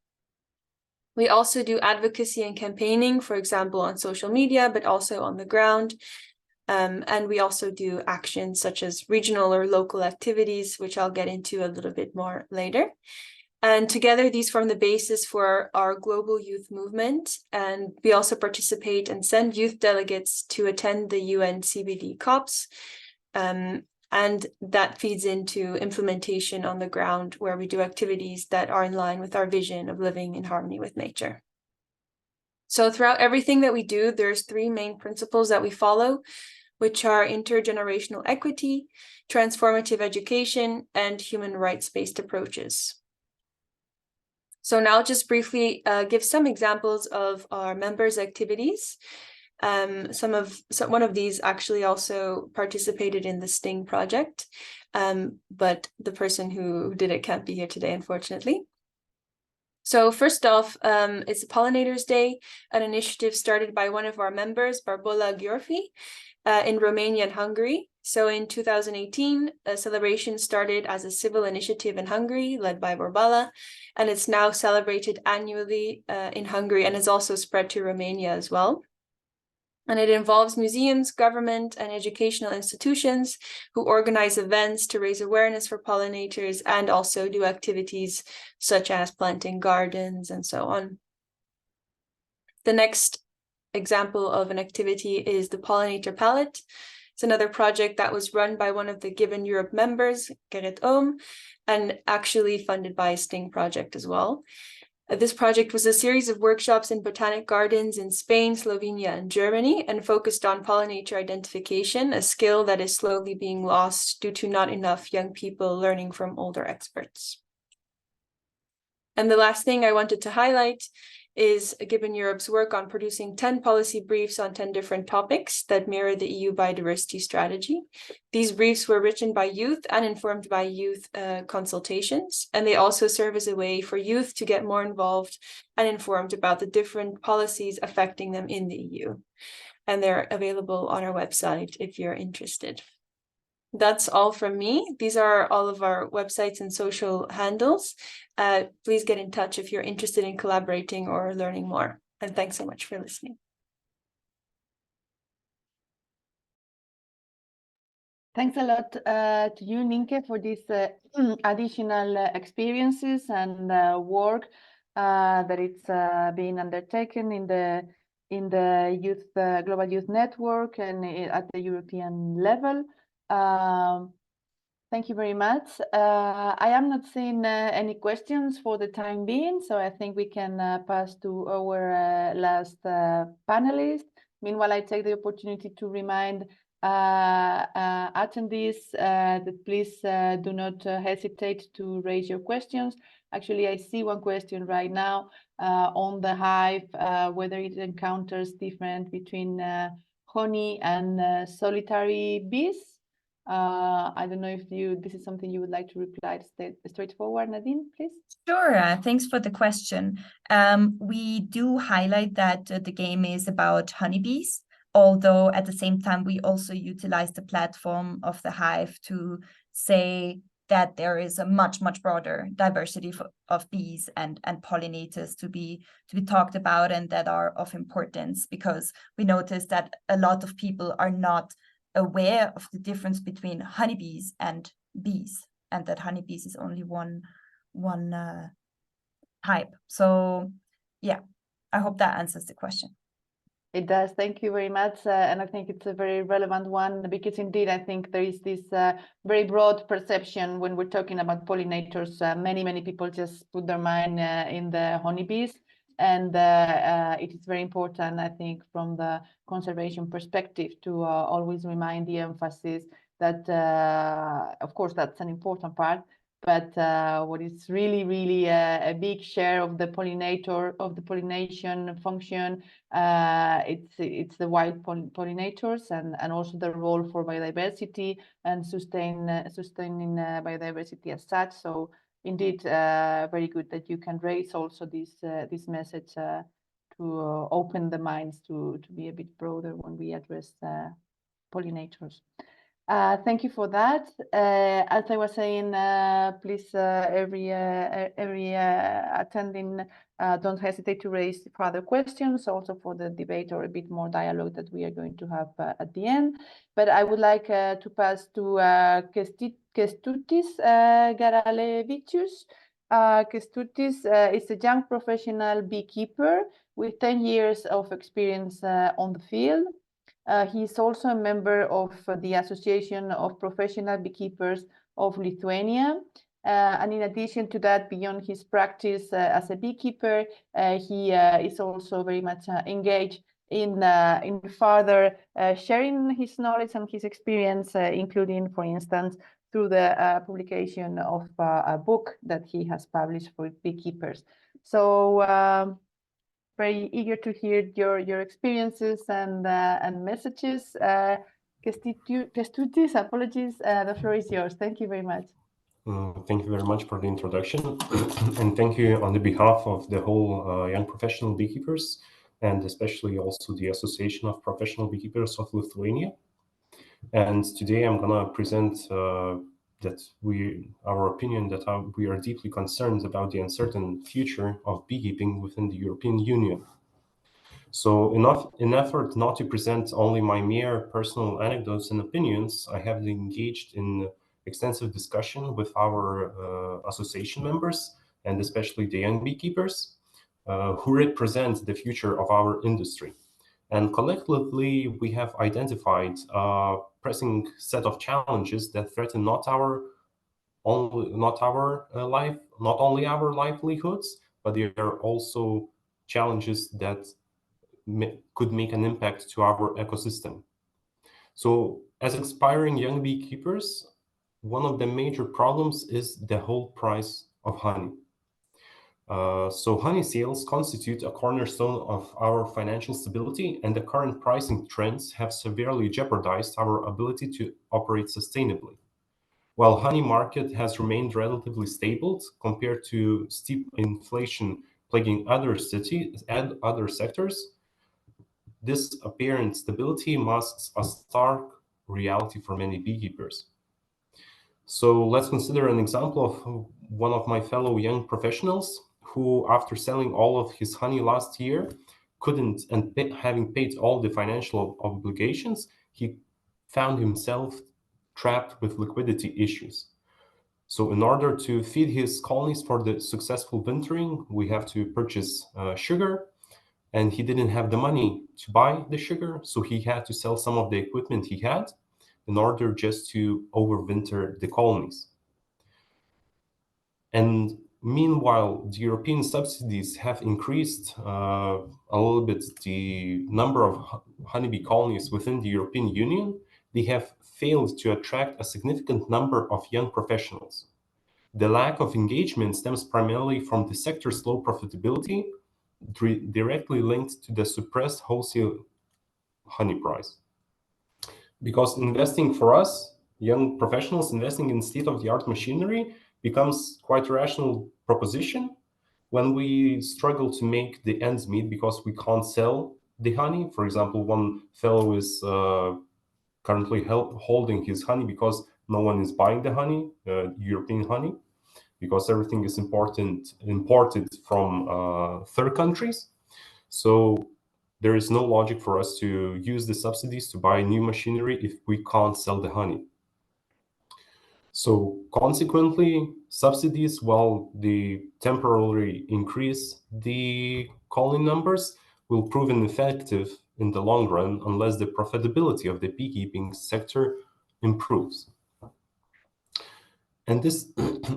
We also do advocacy and campaigning, for example, on social media, but also on the ground. And we also do actions such as regional or local activities, which I'll get into a little bit more later. And together, these form the basis for our global youth movement. And we also participate and send youth delegates to attend the UN CBD COPs. And that feeds into implementation on the ground, where we do activities that are in line with our vision of living in harmony with nature. So throughout everything that we do, there's three main principles that we follow, which are intergenerational equity, transformative education, and human rights-based approaches. So now I'll just briefly give some examples of our members' activities. One of these actually also participated in the STING project, but the person who did it can't be here today, unfortunately. So first off, it's Pollinators Day, an initiative started by one of our members, Barbola Gheorghe, in Romania and Hungary. So in 2018, a celebration started as a civil initiative in Hungary, led by Barbala, and it's now celebrated annually in Hungary and has also spread to Romania as well. And it involves museums, government, and educational institutions who organize events to raise awareness for pollinators and also do activities such as planting gardens and so on. The next example of an activity is the Pollinator Palette. It's another project that was run by one of the Gibbon Europe members, Gerrit Ohm, and actually funded by a STING project as well. This project was a series of workshops in botanic gardens in Spain, Slovenia, and Germany, and focused on pollinator identification, a skill that is slowly being lost due to not enough young people learning from older experts. And the last thing I wanted to highlight is Gibbon Europe's work on producing 10 policy briefs on 10 different topics that mirror the EU biodiversity strategy. These briefs were written by youth and informed by youth consultations, and they also serve as a way for youth to get more involved and informed about the different policies affecting them in the EU. And they're available on our website if you're interested. That's all from me. These are all of our websites and social handles. Please get in touch if you're interested in collaborating or learning more. And thanks so much for listening. Thanks a lot to you, Nynke, for these additional experiences and work that it's being undertaken in the youth Global Youth Network and at the European level. Thank you very much. I am not seeing any questions for the time being, so I think we can pass to our last panelist. Meanwhile, I take the opportunity to remind attendees that please do not hesitate to raise your questions. Actually, I see one question right now on the hive, whether it encounters difference between honey and solitary bees. I don't know if this is something you would like to reply straightforward, Nadine, please. Sure, thanks for the question. We do highlight that the game is about honeybees, although at the same time we also utilize the platform of the hive to say that there is a much broader diversity of bees and pollinators to be talked about, and that are of importance, because we notice that a lot of people are not aware of the difference between honeybees and bees, and that honeybees is only one type. So yeah, I hope that answers the question. It does. Thank you very much. And I think it's a very relevant one, because indeed, I think there is this very broad perception when we're talking about pollinators. Many people just put their mind in the honeybees. And it is very important, I think, from the conservation perspective to always remind the emphasis that, of course, that's an important part, but what is really a big share of the pollination function, it's the wild pollinators, and also the role for biodiversity and sustaining biodiversity as such. So indeed, very good that you can raise also this message to open the minds to be a bit broader when we address pollinators. Thank you for that. As I was saying, please, every attending, don't hesitate to raise further questions, also for the debate or a bit more dialogue that we are going to have at the end. But I would like to pass to Kestutis Garalevicius. Kestutis is a young professional beekeeper with 10 years of experience on the field. He is also a member of the Association of Professional Beekeepers of Lithuania. And in addition to that, beyond his practice as a beekeeper, he is also very much engaged in further sharing his knowledge and his experience, including, for instance, through the publication of a book that he has published for beekeepers. So very eager to hear your experiences and messages. Kestutis, apologies, the floor is yours. Thank you very much. Thank you very much for the introduction. And thank you on the behalf of the whole young professional beekeepers, and especially also the Association of Professional Beekeepers of Lithuania. And today I'm going to present that our opinion that we are deeply concerned about the uncertain future of beekeeping within the European Union. So in effort not to present only my mere personal anecdotes and opinions, I have engaged in extensive discussion with our association members, and especially the young beekeepers, who represent the future of our industry. And collectively, we have identified a pressing set of challenges that threaten not only our livelihoods, but there are also challenges that could make an impact to our ecosystem. So as aspiring young beekeepers, one of the major problems is the whole price of honey. So honey sales constitute a cornerstone of our financial stability, and the current pricing trends have severely jeopardized our ability to operate sustainably. While honey market has remained relatively stable compared to steep inflation plaguing other cities and other sectors, this apparent stability masks a stark reality for many beekeepers. So let's consider an example of one of my fellow young professionals who, after selling all of his honey last year, couldn't, and having paid all the financial obligations, he found himself trapped with liquidity issues. So in order to feed his colonies for the successful wintering, we have to purchase sugar, and he didn't have the money to buy the sugar, so he had to sell some of the equipment he had in order just to overwinter the colonies. And meanwhile, the European subsidies have increased a little bit the number of honeybee colonies within the European Union. They have failed to attract a significant number of young professionals. The lack of engagement stems primarily from the sector's low profitability, directly linked to the suppressed wholesale honey price. Because investing for us, young professionals, investing in state-of-the-art machinery becomes quite a rational proposition when we struggle to make the ends meet because we can't sell the honey. For example, one fellow is currently holding his honey because no one is buying the honey, European honey, because everything is imported from third countries. So there is no logic for us to use the subsidies to buy new machinery if we can't sell the honey. So consequently, subsidies, while they temporarily increase the colony numbers, will prove ineffective in the long run unless the profitability of the beekeeping sector improves. And this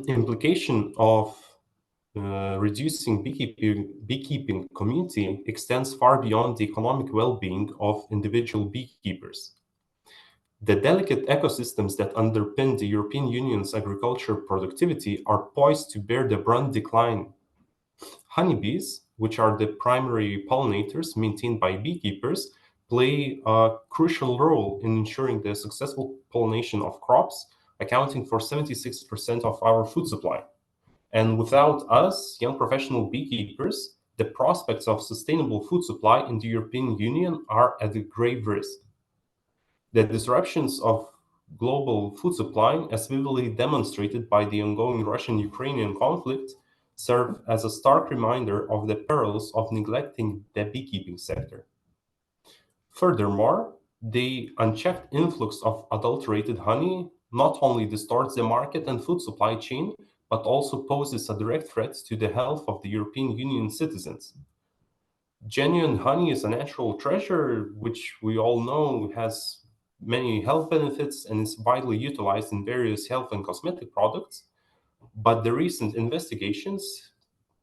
implication of reducing beekeeping community extends far beyond the economic well-being of individual beekeepers. The delicate ecosystems that underpin the European Union's agricultural productivity are poised to bear the brunt decline. Honeybees, which are the primary pollinators maintained by beekeepers, play a crucial role in ensuring the successful pollination of crops, accounting for 76% of our food supply. And without us, young professional beekeepers, the prospects of sustainable food supply in the European Union are at a grave risk. The disruptions of global food supply, as vividly demonstrated by the ongoing Russian-Ukrainian conflict, serve as a stark reminder of the perils of neglecting the beekeeping sector. Furthermore, the unchecked influx of adulterated honey not only distorts the market and food supply chain, but also poses a direct threat to the health of the European Union citizens. Genuine honey is a natural treasure, which we all know has many health benefits and is widely utilized in various health and cosmetic products. But the recent investigations,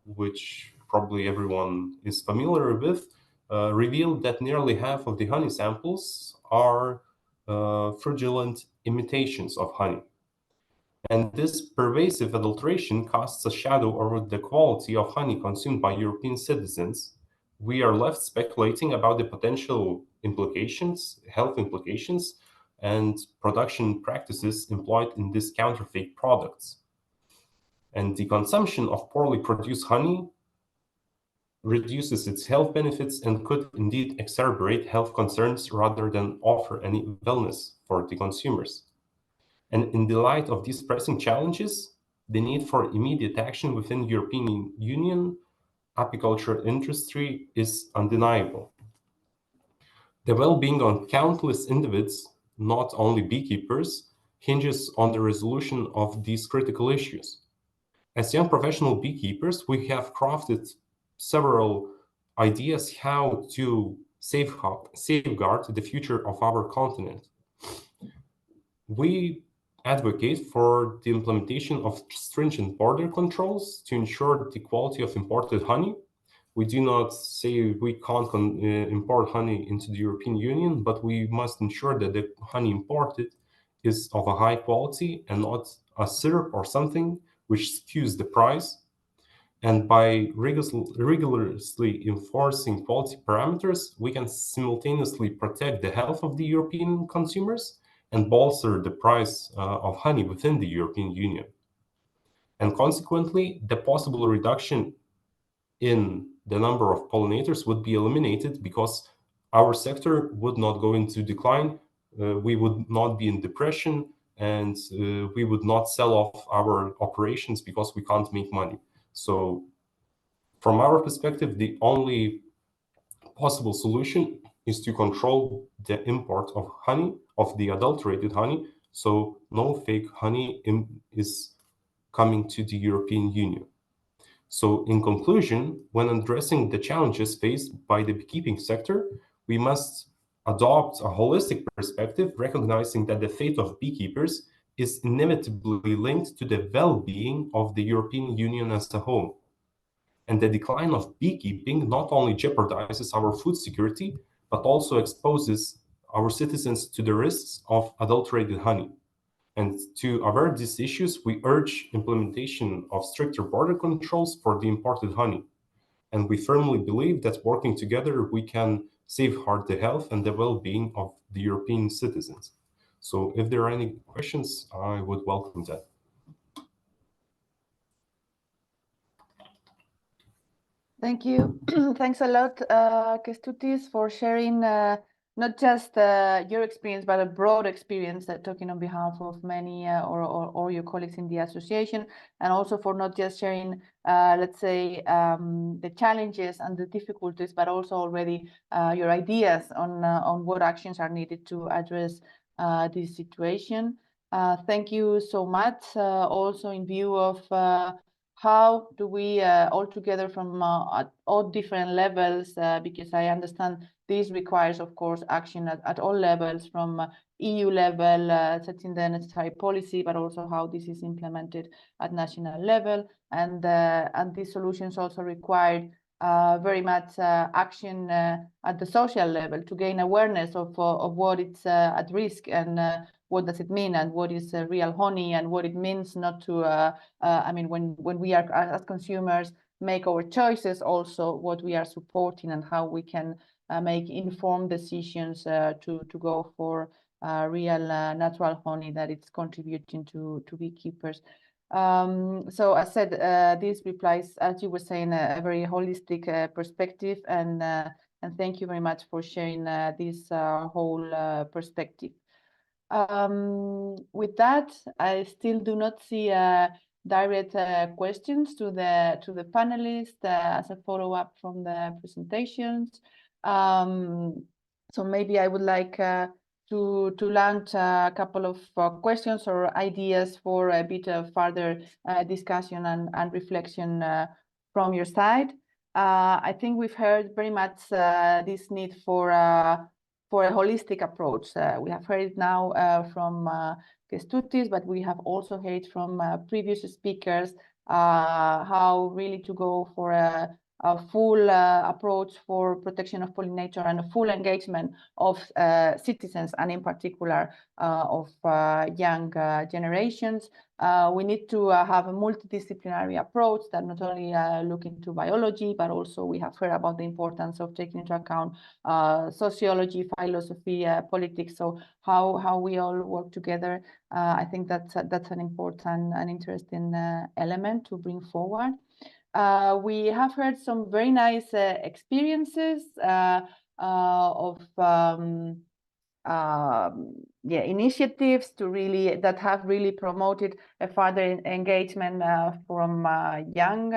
which probably everyone is familiar with, revealed that nearly half of the honey samples are fraudulent imitations of honey. And this pervasive adulteration casts a shadow over the quality of honey consumed by European citizens. We are left speculating about the potential implications, health implications, and production practices employed in these counterfeit products. And the consumption of poorly produced honey reduces its health benefits and could indeed exacerbate health concerns rather than offer any wellness for the consumers. And in the light of these pressing challenges, the need for immediate action within the European Union apiculture industry is undeniable. The well-being of countless individuals, not only beekeepers, hinges on the resolution of these critical issues. As young professional beekeepers, we have crafted several ideas how to safeguard the future of our continent. We advocate for the implementation of stringent border controls to ensure the quality of imported honey. We do not say we can't import honey into the European Union, but we must ensure that the honey imported is of a high quality and not a syrup or something which skews the price. And by rigorously enforcing quality parameters, we can simultaneously protect the health of the European consumers and bolster the price of honey within the European Union. And consequently, the possible reduction in the number of pollinators would be eliminated because our sector would not go into decline, we would not be in depression, and we would not sell off our operations because we can't make money. So from our perspective, the only possible solution is to control the import of honey, of the adulterated honey, so no fake honey is coming to the European Union. So in conclusion, when addressing the challenges faced by the beekeeping sector, we must adopt a holistic perspective, recognizing that the fate of beekeepers is inevitably linked to the well-being of the European Union as a whole. And the decline of beekeeping not only jeopardizes our food security, but also exposes our citizens to the risks of adulterated honey. And to avert these issues, we urge implementation of stricter border controls for the imported honey. And we firmly believe that working together, we can safeguard the health and the well-being of the European citizens. So if there are any questions, I would welcome that. Thank you. Thanks a lot, Kestutis, for sharing not just your experience, but a broad experience, talking on behalf of many or your colleagues in the association, and also for not just sharing, let's say, the challenges and the difficulties, but also already your ideas on what actions are needed to address this situation. Thank you so much. Also in view of how do we all together from all different levels, because I understand this requires, of course, action at all levels, from EU level, setting the necessary policy, but also how this is implemented at national level. And these solutions also required very much action at the social level to gain awareness of what it's at risk, and what does it mean, and what is real honey, and what it means not to, I mean, when we are as consumers make our choices, also what we are supporting and how we can make informed decisions to go for real natural honey that it's contributing to beekeepers. So as said, this replies, as you were saying, a very holistic perspective, and thank you very much for sharing this whole perspective. With that, I still do not see direct questions to the panelists as a follow-up from the presentations. So maybe I would like to launch a couple of questions or ideas for a bit of further discussion and reflection from your side. I think we've heard very much this need for a holistic approach. We have heard it now from Kestutis, but we have also heard from previous speakers how really to go for a full approach for protection of pollinator and a full engagement of citizens, and in particular of young generations. We need to have a multidisciplinary approach that not only look into biology, but also we have heard about the importance of taking into account sociology, philosophy, politics. So how we all work together, I think that's an important and interesting element to bring forward. We have heard some very nice experiences of initiatives that have really promoted a further engagement from young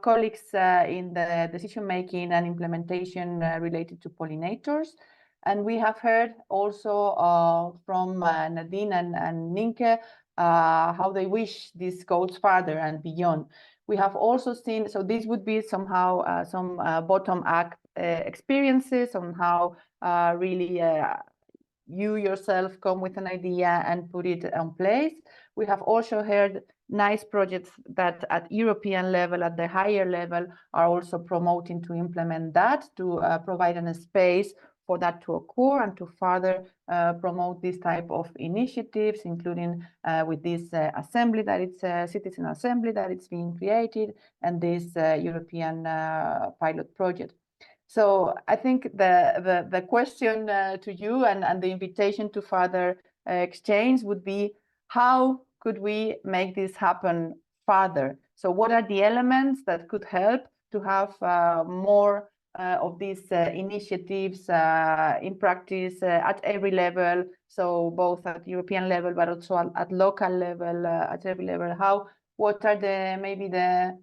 colleagues in the decision-making and implementation related to pollinators. And we have heard also from Nadine and Nynke how they wish this goes further and beyond. We have also seen, so this would be somehow some bottom-up experiences on how really you yourself come with an idea and put it in place. We have also heard nice projects that at European level, at the higher level, are also promoting to implement that, to provide a space for that to occur and to further promote this type of initiatives, including with this assembly that it's a citizen assembly that it's being created, and this European pilot project. So I think the question to you and the invitation to further exchange would be, how could we make this happen further? So what are the elements that could help to have more of these initiatives in practice at every level, so both at European level, but also at local level, at every level? What are the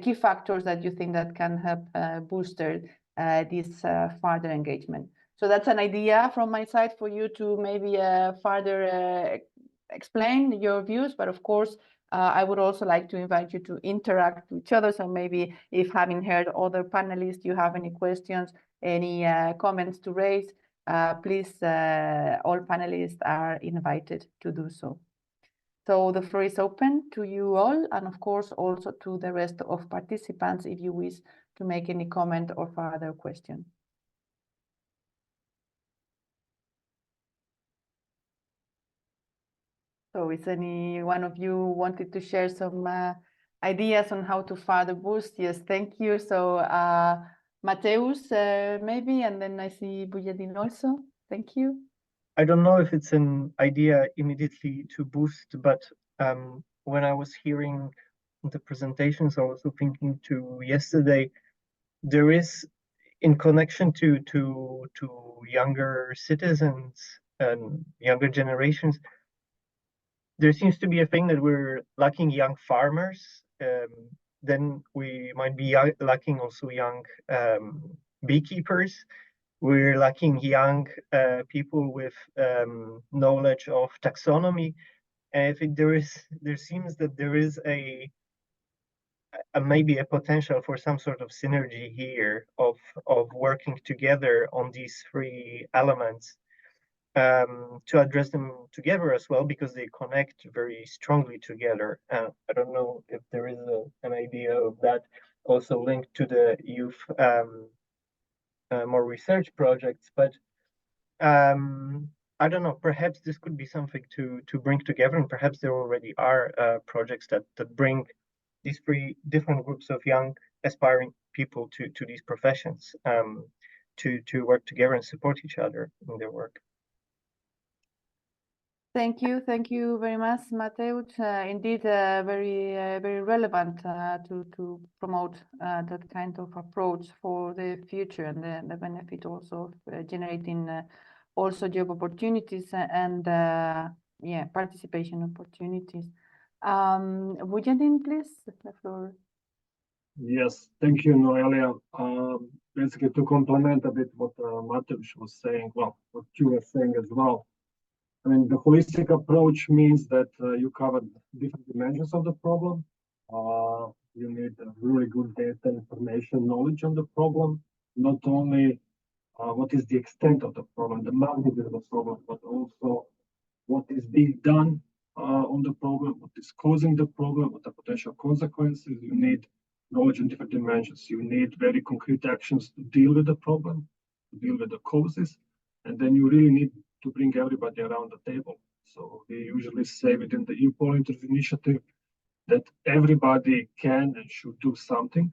key factors that you think that can help booster this further engagement? So that's an idea from my side for you to maybe further explain your views, but of course, I would also like to invite you to interact with each other. So maybe if, having heard other panelists, you have any questions, any comments to raise, please, all panelists are invited to do so. So the floor is open to you all, and of course also to the rest of participants if you wish to make any comment or further question. So is any one of you wanted to share some ideas on how to further boost? Yes, thank you. So Mateusz, maybe, and then I see Vujadin also. Thank you. I don't know if it's an idea immediately to boost, but when I was hearing the presentations, I was also thinking to yesterday, there is, in connection to younger citizens and younger generations, there seems to be a thing that we're lacking young farmers. Then we might be lacking also young beekeepers. We're lacking young people with knowledge of taxonomy. And I think there seems that there is maybe a potential for some sort of synergy here of working together on these three elements, to address them together as well, because they connect very strongly together. I don't know if there is an idea of that also linked to the youth more research projects, but I don't know, perhaps this could be something to bring together, and perhaps there already are projects that bring these three different groups of young aspiring people to these professions, to work together and support each other in their work. Thank you very much, Mateusz. Indeed, very relevant to promote that kind of approach for the future, and the benefit also of generating also job opportunities and participation opportunities. Vujadin, please, the floor. Yes, thank you, Noelia. Basically, to complement a bit what Mateusz was saying, well, what you were saying as well. I mean, the holistic approach means that you cover different dimensions of the problem. You need really good data, information, knowledge on the problem, not only what is the extent of the problem, the magnitude of the problem, but also what is being done on the problem, what is causing the problem, what are potential consequences. You need knowledge in different dimensions. You need very concrete actions to deal with the problem, to deal with the causes, and then you really need to bring everybody around the table. So we usually say within the EU Pollinators initiative that everybody can and should do something.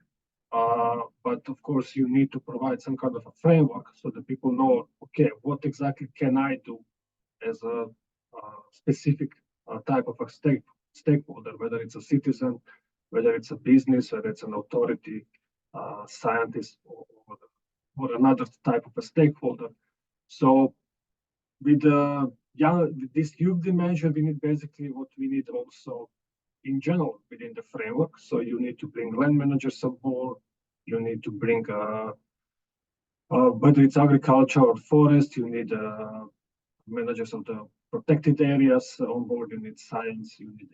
But of course, you need to provide some kind of a framework so that people know, okay, what exactly can I do as a specific type of a stakeholder, whether it's a citizen, whether it's a business, whether it's an authority, scientist, or another type of a stakeholder. So with this youth dimension, we need basically what we need also in general within the framework. So you need to bring land managers on board. You need to bring, whether it's agriculture or forest, you need managers of the protected areas on board. You need science, you need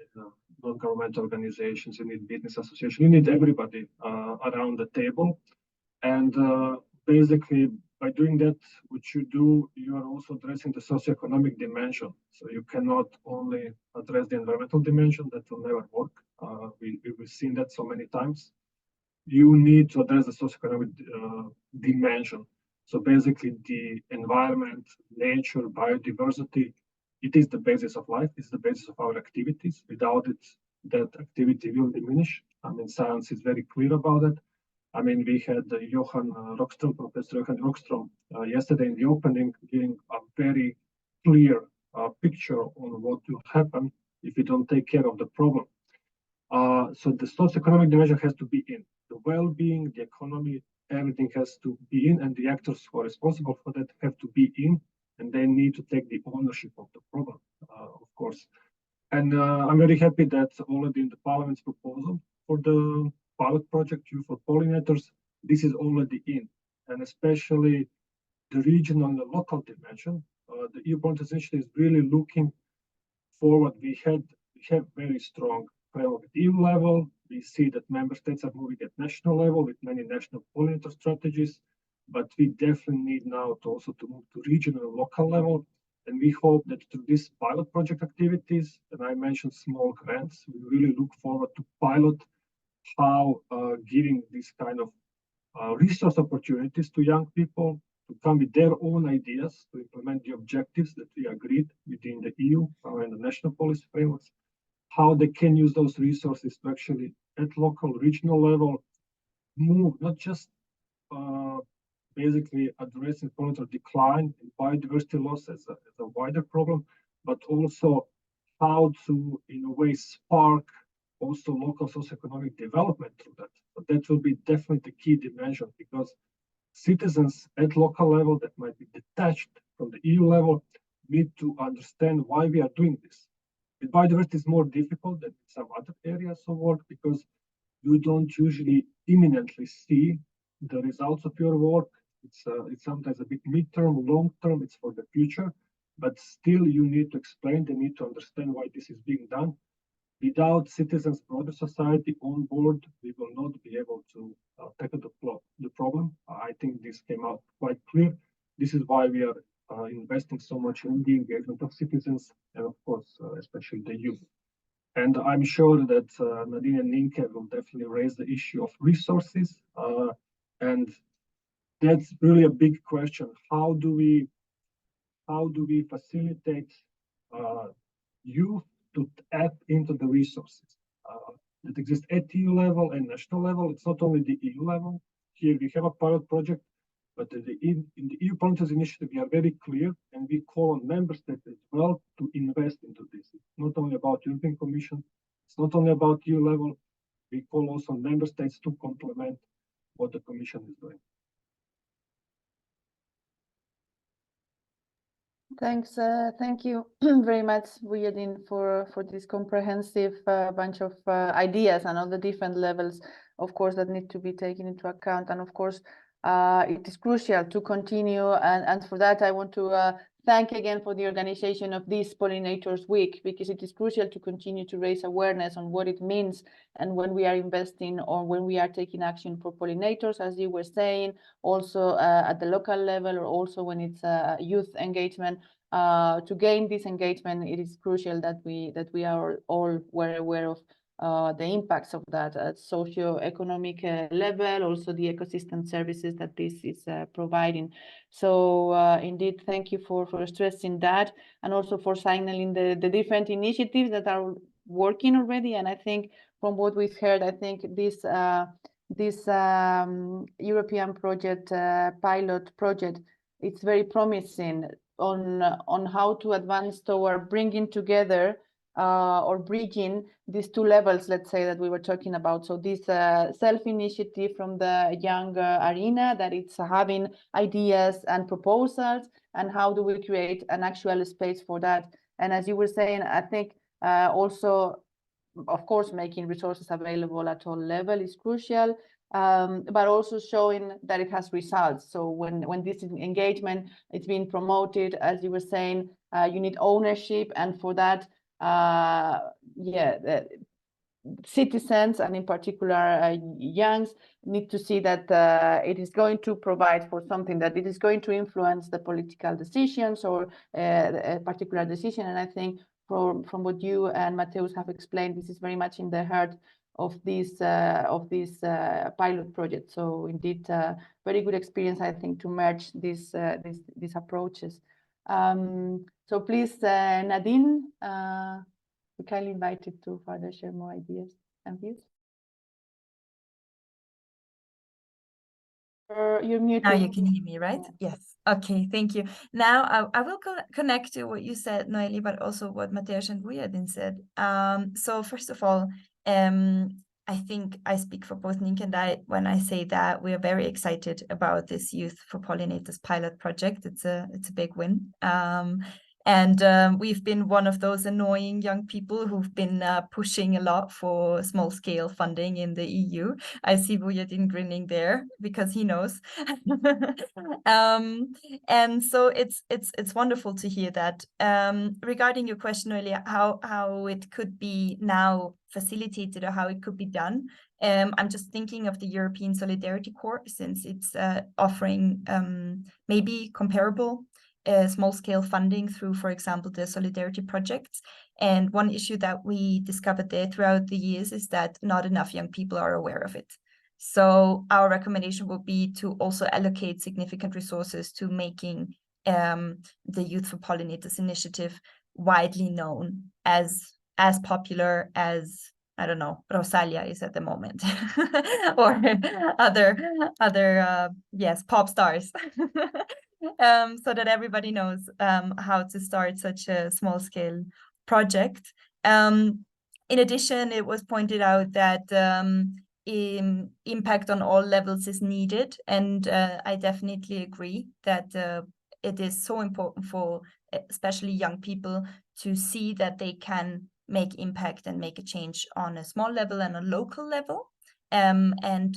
non-governmental organizations, you need business associations, you need everybody around the table. And basically, by doing that, what you do, you are also addressing the socioeconomic dimension. So you cannot only address the environmental dimension, that will never work. We've seen that so many times. You need to address the socioeconomic dimension. So basically the environment, nature, biodiversity, it is the basis of life, it's the basis of our activities. Without it, that activity will diminish. I mean, science is very clear about it. I mean, we had Professor Johan Rockström yesterday in the opening, giving a very clear picture on what will happen if we don't take care of the problem. So the socioeconomic dimension has to be in. The well-being, the economy, everything has to be in, and the actors who are responsible for that have to be in, and they need to take the ownership of the problem, of course. And I'm very happy that already in the Parliament's proposal for the pilot project for pollinators, this is already in, and especially the regional and the local dimension. The EU Pollinators Initiative is really looking forward. We have very strong framework at EU level. We see that member states are moving at national level with many national pollinator strategies, but we definitely need now to also to move to regional and local level. And we hope that through these pilot project activities, and I mentioned small grants, we really look forward to pilot how giving this kind of resource opportunities to young people to come with their own ideas to implement the objectives that we agreed within the EU and the national policy frameworks, how they can use those resources to actually at local, regional level, move, not just basically addressing pollinator decline and biodiversity loss as a wider problem, but also how to, in a way, spark also local socioeconomic development through that. But that will be definitely the key dimension, because citizens at local level that might be detached from the EU level need to understand why we are doing this. With biodiversity, it's more difficult than some other areas of work because you don't usually imminently see the results of your work. It's sometimes a bit midterm, long term, it's for the future, but still you need to explain, they need to understand why this is being done. Without citizens, broader society on board, we will not be able to tackle the problem. I think this came out quite clear. This is why we are investing so much in the engagement of citizens and, of course, especially the youth. And I'm sure that Nadine and Nynke will definitely raise the issue of resources. And that's really a big question. How do we facilitate youth to tap into the resources that exist at EU level and national level? It's not only the EU level. Here we have a pilot project, but in the EU Pollinators Initiative, we are very clear, and we call on member states as well to invest into this. It's not only about European Commission, it's not only about EU level. We call also on member states to complement what the Commission is doing. Thanks. Thank you very much, Vujadin, for this comprehensive bunch of ideas and all the different levels, of course, that need to be taken into account. And of course, it is crucial to continue. And for that, I want to thank again for the organization of this Pollinators Week, because it is crucial to continue to raise awareness on what it means and when we are investing or when we are taking action for pollinators, as you were saying, also at the local level, or also when it's youth engagement. To gain this engagement, it is crucial that we are all well aware of the impacts of that at socio-economic level, also the ecosystem services that this is providing. So indeed, thank you for stressing that, and also for signaling the different initiatives that are working already. And I think from what we've heard, I think this European project, pilot project, it's very promising on how to advance toward bringing together or bridging these two levels, let's say, that we were talking about. So this self-initiative from the young arena, that it's having ideas and proposals, and how do we create an actual space for that. And as you were saying, I think also, of course, making resources available at all levels is crucial, but also showing that it has results. So when this engagement is being promoted, as you were saying, you need ownership, and for that, citizens, and in particular youngs, need to see that it is going to provide for something, that it is going to influence the political decisions or a particular decision. And I think from what you and Mateusz have explained, this is very much in the heart of this pilot project. So indeed, very good experience, I think, to merge these approaches. So please, Nadine, we kindly invite you to further share more ideas and views. You're muted. Now you can hear me, right? Yeah. Yes. Okay, thank you. Now I will connect to what you said, Noelia, but also what Mateusz and Vujadin said. So first of all, I think I speak for both Nynke and I when I say that we are very excited about this Youth for Pollinators pilot project. It's a big win. And we've been one of those annoying young people who've been pushing a lot for small-scale funding in the EU. I see Vujadin grinning there because he knows. And so it's wonderful to hear that. Regarding your question earlier, how it could be now facilitated or how it could be done, I'm just thinking of the European Solidarity Corps, since it's offering maybe comparable small-scale funding through, for example, the solidarity projects. And one issue that we discovered there throughout the years is that not enough young people are aware of it. So our recommendation would be to also allocate significant resources to making the Youth for Pollinators initiative widely known, as popular as, I don't know, Rosalia is at the moment, or other yes, pop stars. So that everybody knows how to start such a small-scale project. In addition, it was pointed out that impact on all levels is needed, and I definitely agree that it is so important for especially young people to see that they can make impact and make a change on a small level and a local level, and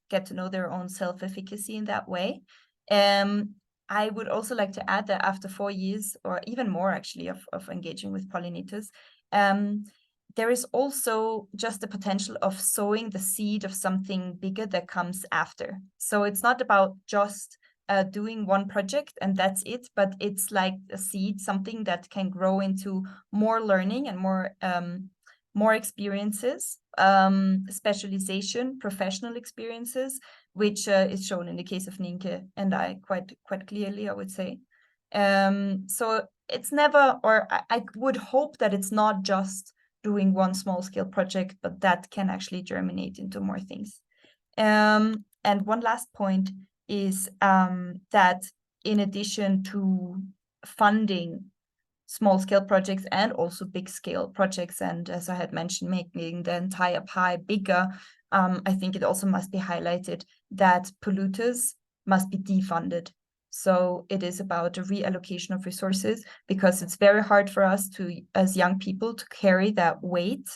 get to know their own self-efficacy in that way. I would also like to add that after 4 years, or even more actually, of engaging with pollinators, there is also just the potential of sowing the seed of something bigger that comes after. So it's not about just doing one project and that's it, but it's like a seed, something that can grow into more learning and more experiences, specialization, professional experiences, which is shown in the case of Nynke and I quite clearly, I would say. So it's never, or I would hope that it's not just doing one small-scale project, but that can actually germinate into more things. And one last point is that in addition to funding small-scale projects and also big-scale projects, and as I had mentioned, making the entire pie bigger, I think it also must be highlighted that polluters must be defunded. So it is about a reallocation of resources, because it's very hard for us to, as young people, to carry that weight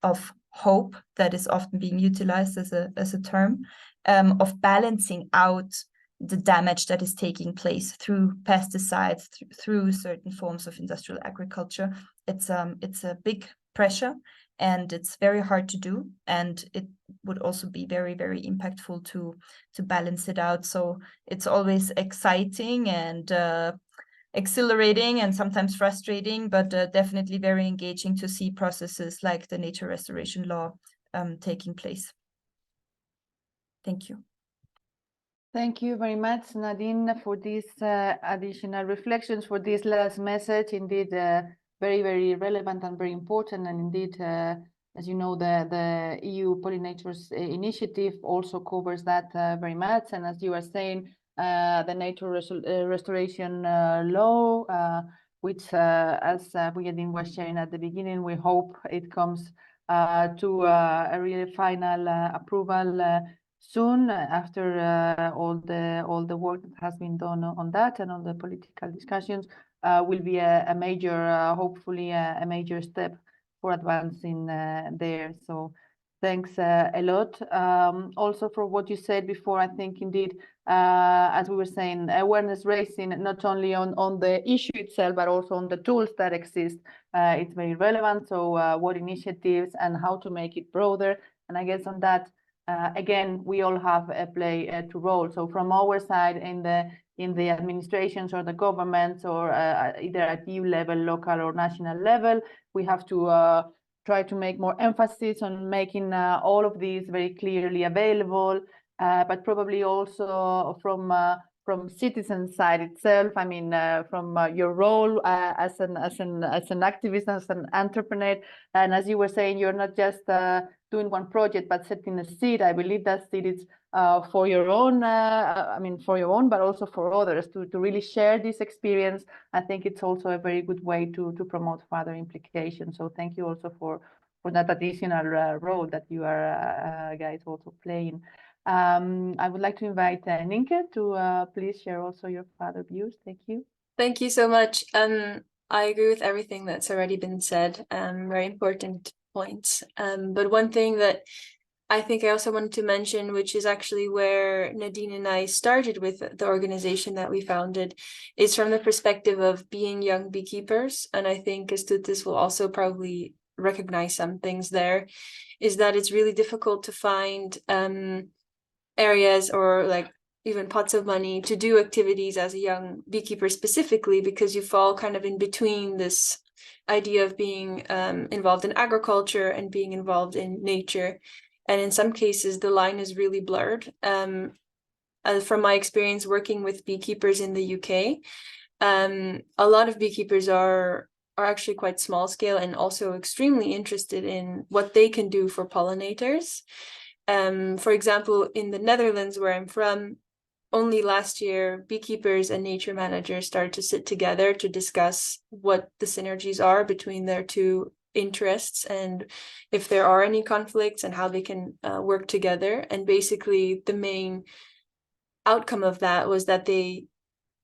of hope that is often being utilized as a term, of balancing out the damage that is taking place through pesticides, through certain forms of industrial agriculture. It's a big pressure, and it's very hard to do, and it would also be very, very impactful to balance it out. So it's always exciting and exhilarating and sometimes frustrating, but definitely very engaging to see processes like the nature restoration law taking place. Thank you. Thank you very much, Nadine, for these additional reflections, for this last message. Indeed, very, very relevant and very important. And indeed, as you know, the EU Pollinators initiative also covers that very much. And as you are saying, the nature restoration law, which, as Vujadin was sharing at the beginning, we hope it comes to a really final approval soon, after all the work that has been done on that and on the political discussions, will be a major, hopefully a major step for advancing there. So Thanks a lot. Also for what you said before, I think indeed, as we were saying, awareness raising not only on the issue itself, but also on the tools that exist. It's very relevant. So what initiatives and how to make it broader. And I guess on that, again, we all have a play to role. So from our side in the administrations or the governments or either at EU level, local or national level, we have to try to make more emphasis on making all of these very clearly available, but probably also from citizen side itself. I mean, from your role as an activist, as an entrepreneur, and as you were saying, you're not just doing one project, but setting a seed. I believe that seed is for your own. I mean, for your own, but also for others to really share this experience. I think it's also a very good way to promote further implications. So thank you also for that additional role that you are guys also playing. I would like to invite Nynke to please share also your further views. Thank you. Thank you so much. I agree with everything that's already been said. Very important points. But one thing that I think I also wanted to mention, which is actually where Nadine and I started with the organization that we founded, is from the perspective of being young beekeepers. And I think Kestutis will also probably recognize some things there, is that it's really difficult to find areas or like even pots of money to do activities as a young beekeeper specifically, because you fall kind of in between this idea of being involved in agriculture and being involved in nature. And in some cases, the line is really blurred. From my experience working with beekeepers in the UK, a lot of beekeepers are actually quite small scale and also extremely interested in what they can do for pollinators. For example, in the Netherlands, where I'm from, only last year, beekeepers and nature managers started to sit together to discuss what the synergies are between their two interests and if there are any conflicts and how they can work together. And basically, the main outcome of that was that they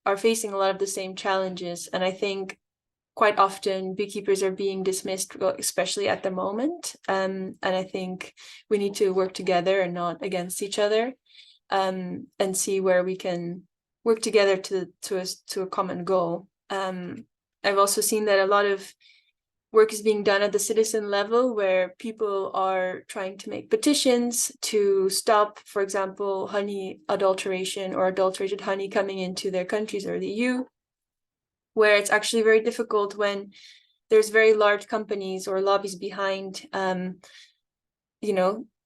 are facing a lot of the same challenges. And I think quite often beekeepers are being dismissed, especially at the moment. And I think we need to work together and not against each other, and see where we can work together to a common goal. I've also seen that a lot of work is being done at the citizen level, where people are trying to make petitions to stop, for example, honey adulteration or adulterated honey coming into their countries or the EU, where it's actually very difficult when there's very large companies or lobbies behind,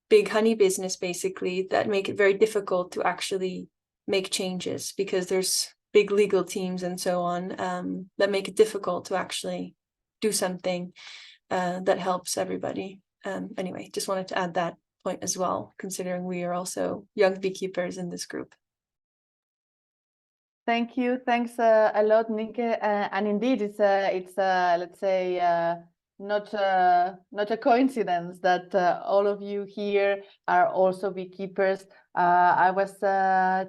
big honey business, basically, that make it very difficult to actually make changes, because there's big legal teams and so on that make it difficult to actually do something that helps everybody. Anyway, just wanted to add that point as well, considering we are also young beekeepers in this group. Thank you. Thanks a lot, Nynke. And indeed, it's let's say not a coincidence that all of you here are also beekeepers. I was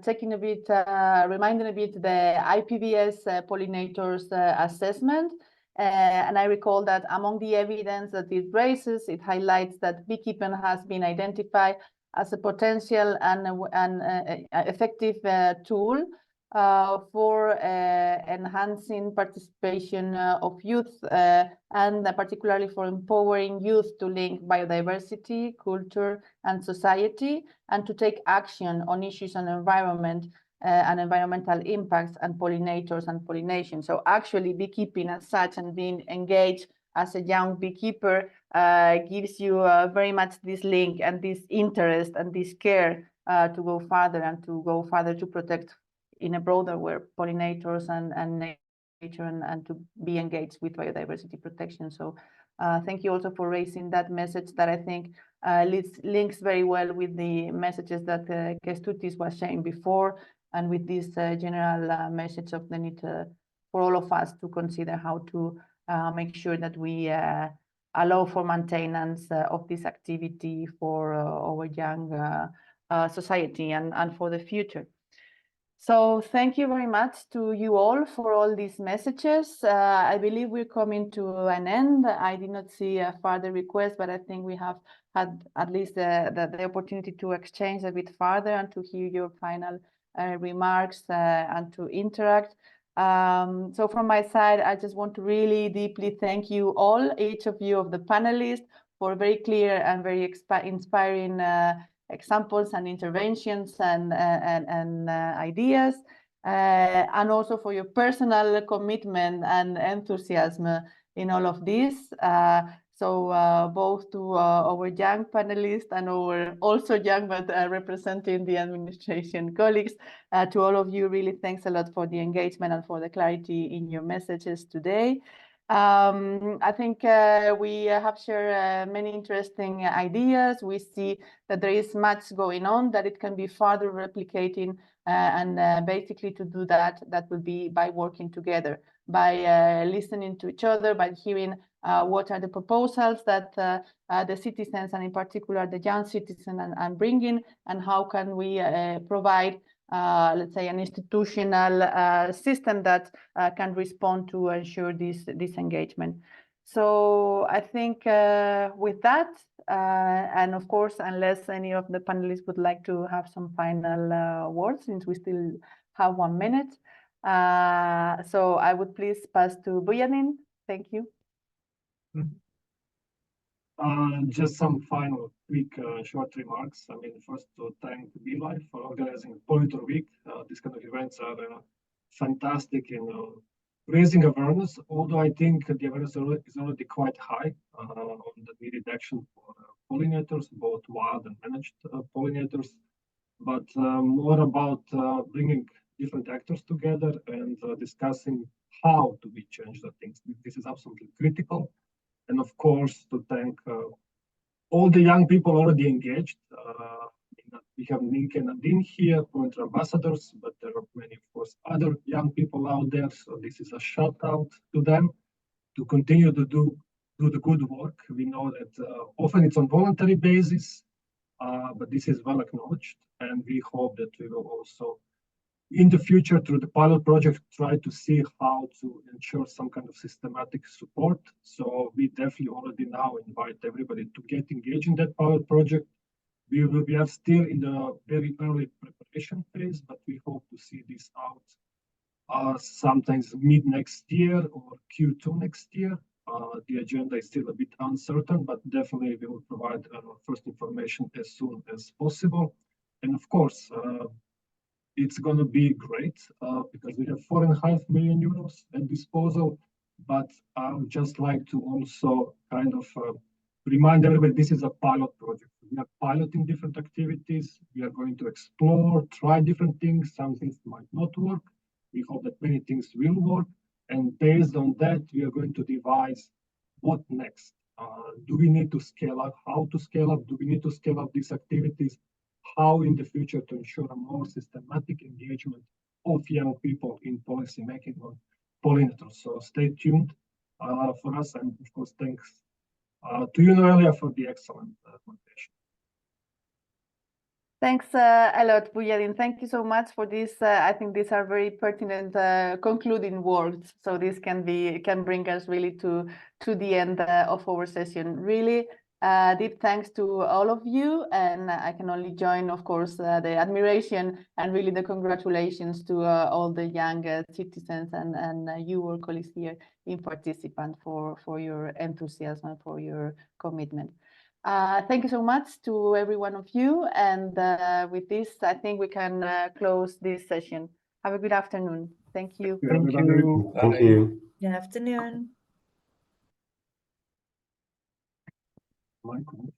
taking a bit, reminding a bit the IPBES Pollinators assessment. And I recall that among the evidence that it raises, it highlights that beekeeping has been identified as a potential and effective tool for enhancing participation of youth and particularly for empowering youth to link biodiversity, culture, and society, and to take action on issues on environment and environmental impacts and pollinators and pollination. So actually beekeeping as such and being engaged as a young beekeeper gives you very much this link and this interest and this care to go further and to protect in a broader way pollinators and nature and to be engaged with biodiversity protection. So thank you also for raising that message that I think links very well with the messages that Kestutis was sharing before, and with this general message of the need for all of us to consider how to make sure that we allow for maintenance of this activity for our young society and for the future. So thank you very much to you all for all these messages. I believe we're coming to an end. I did not see a further request, but I think we have had at least the opportunity to exchange a bit further and to hear your final remarks and to interact. So from my side, I just want to really deeply thank you all, each of you of the panelists, for very clear and very inspiring examples and interventions and ideas, and also for your personal commitment and enthusiasm in all of this. So both to our young panelists and our also young but representing the administration colleagues, to all of you, really thanks a lot for the engagement and for the clarity in your messages today. I think we have shared many interesting ideas. We see that there is much going on, that it can be further replicating, and basically to do that, that will be by working together, by listening to each other, by hearing what are the proposals that the citizens, and in particular the young citizens, are bringing, and how can we provide let's say, an institutional system that can respond to ensure this engagement. So I think with that, and of course, unless any of the panelists would like to have some final words, since we still have 1 minute, so I would please pass to Vujadin. Thank you. Just some final quick short remarks. I mean, first to thank BeLife for organizing Pollinator Week. These kind of events are fantastic in raising awareness, although I think the awareness is already quite high on the needed action for pollinators, both wild and managed pollinators, but more about bringing different actors together and discussing how do we change the things. This is absolutely critical. And of course, to thank all the young people already engaged. We have Nynke and Nadine here, Pollinator Ambassadors, but there are many, of course, other young people out there. So this is a shout out to them to continue to do the good work. We know that often it's on voluntary basis, but this is well acknowledged. And we hope that we will also, in the future, through the pilot project, try to see how to ensure some kind of systematic support. So we definitely already now invite everybody to get engaged in that pilot project. We are still in the very early preparation phase, but we hope to see this out sometimes mid next year or Q2 next year. The agenda is still a bit uncertain, but definitely we will provide first information as soon as possible. And of course, it's going to be great because we have 4.5 million euros at disposal. But I would just like to also kind of remind everybody this is a pilot project. We are piloting different activities. We are going to explore, try different things. Some things might not work. We hope that many things will work. And based on that, we are going to devise what next. Do we need to scale up? How to scale up? Do we need to scale up these activities? How in the future to ensure a more systematic engagement of young people in policy making on pollinators. So stay tuned for us. And of course, thanks to you, Noelia, for the excellent presentation. Thanks a lot, Vujadin. Thank you so much for this. I think these are very pertinent concluding words. So this can bring us really to the end of our session. Really deep thanks to all of you, and I can only join, of course, the admiration and really the congratulations to all the young citizens and you, our colleagues here in participant for your enthusiasm, for your commitment. Thank you so much to every one of you. And with this, I think we can close this session. Have a good afternoon. Thank you. Thank you. Thank you. Good afternoon. Michael.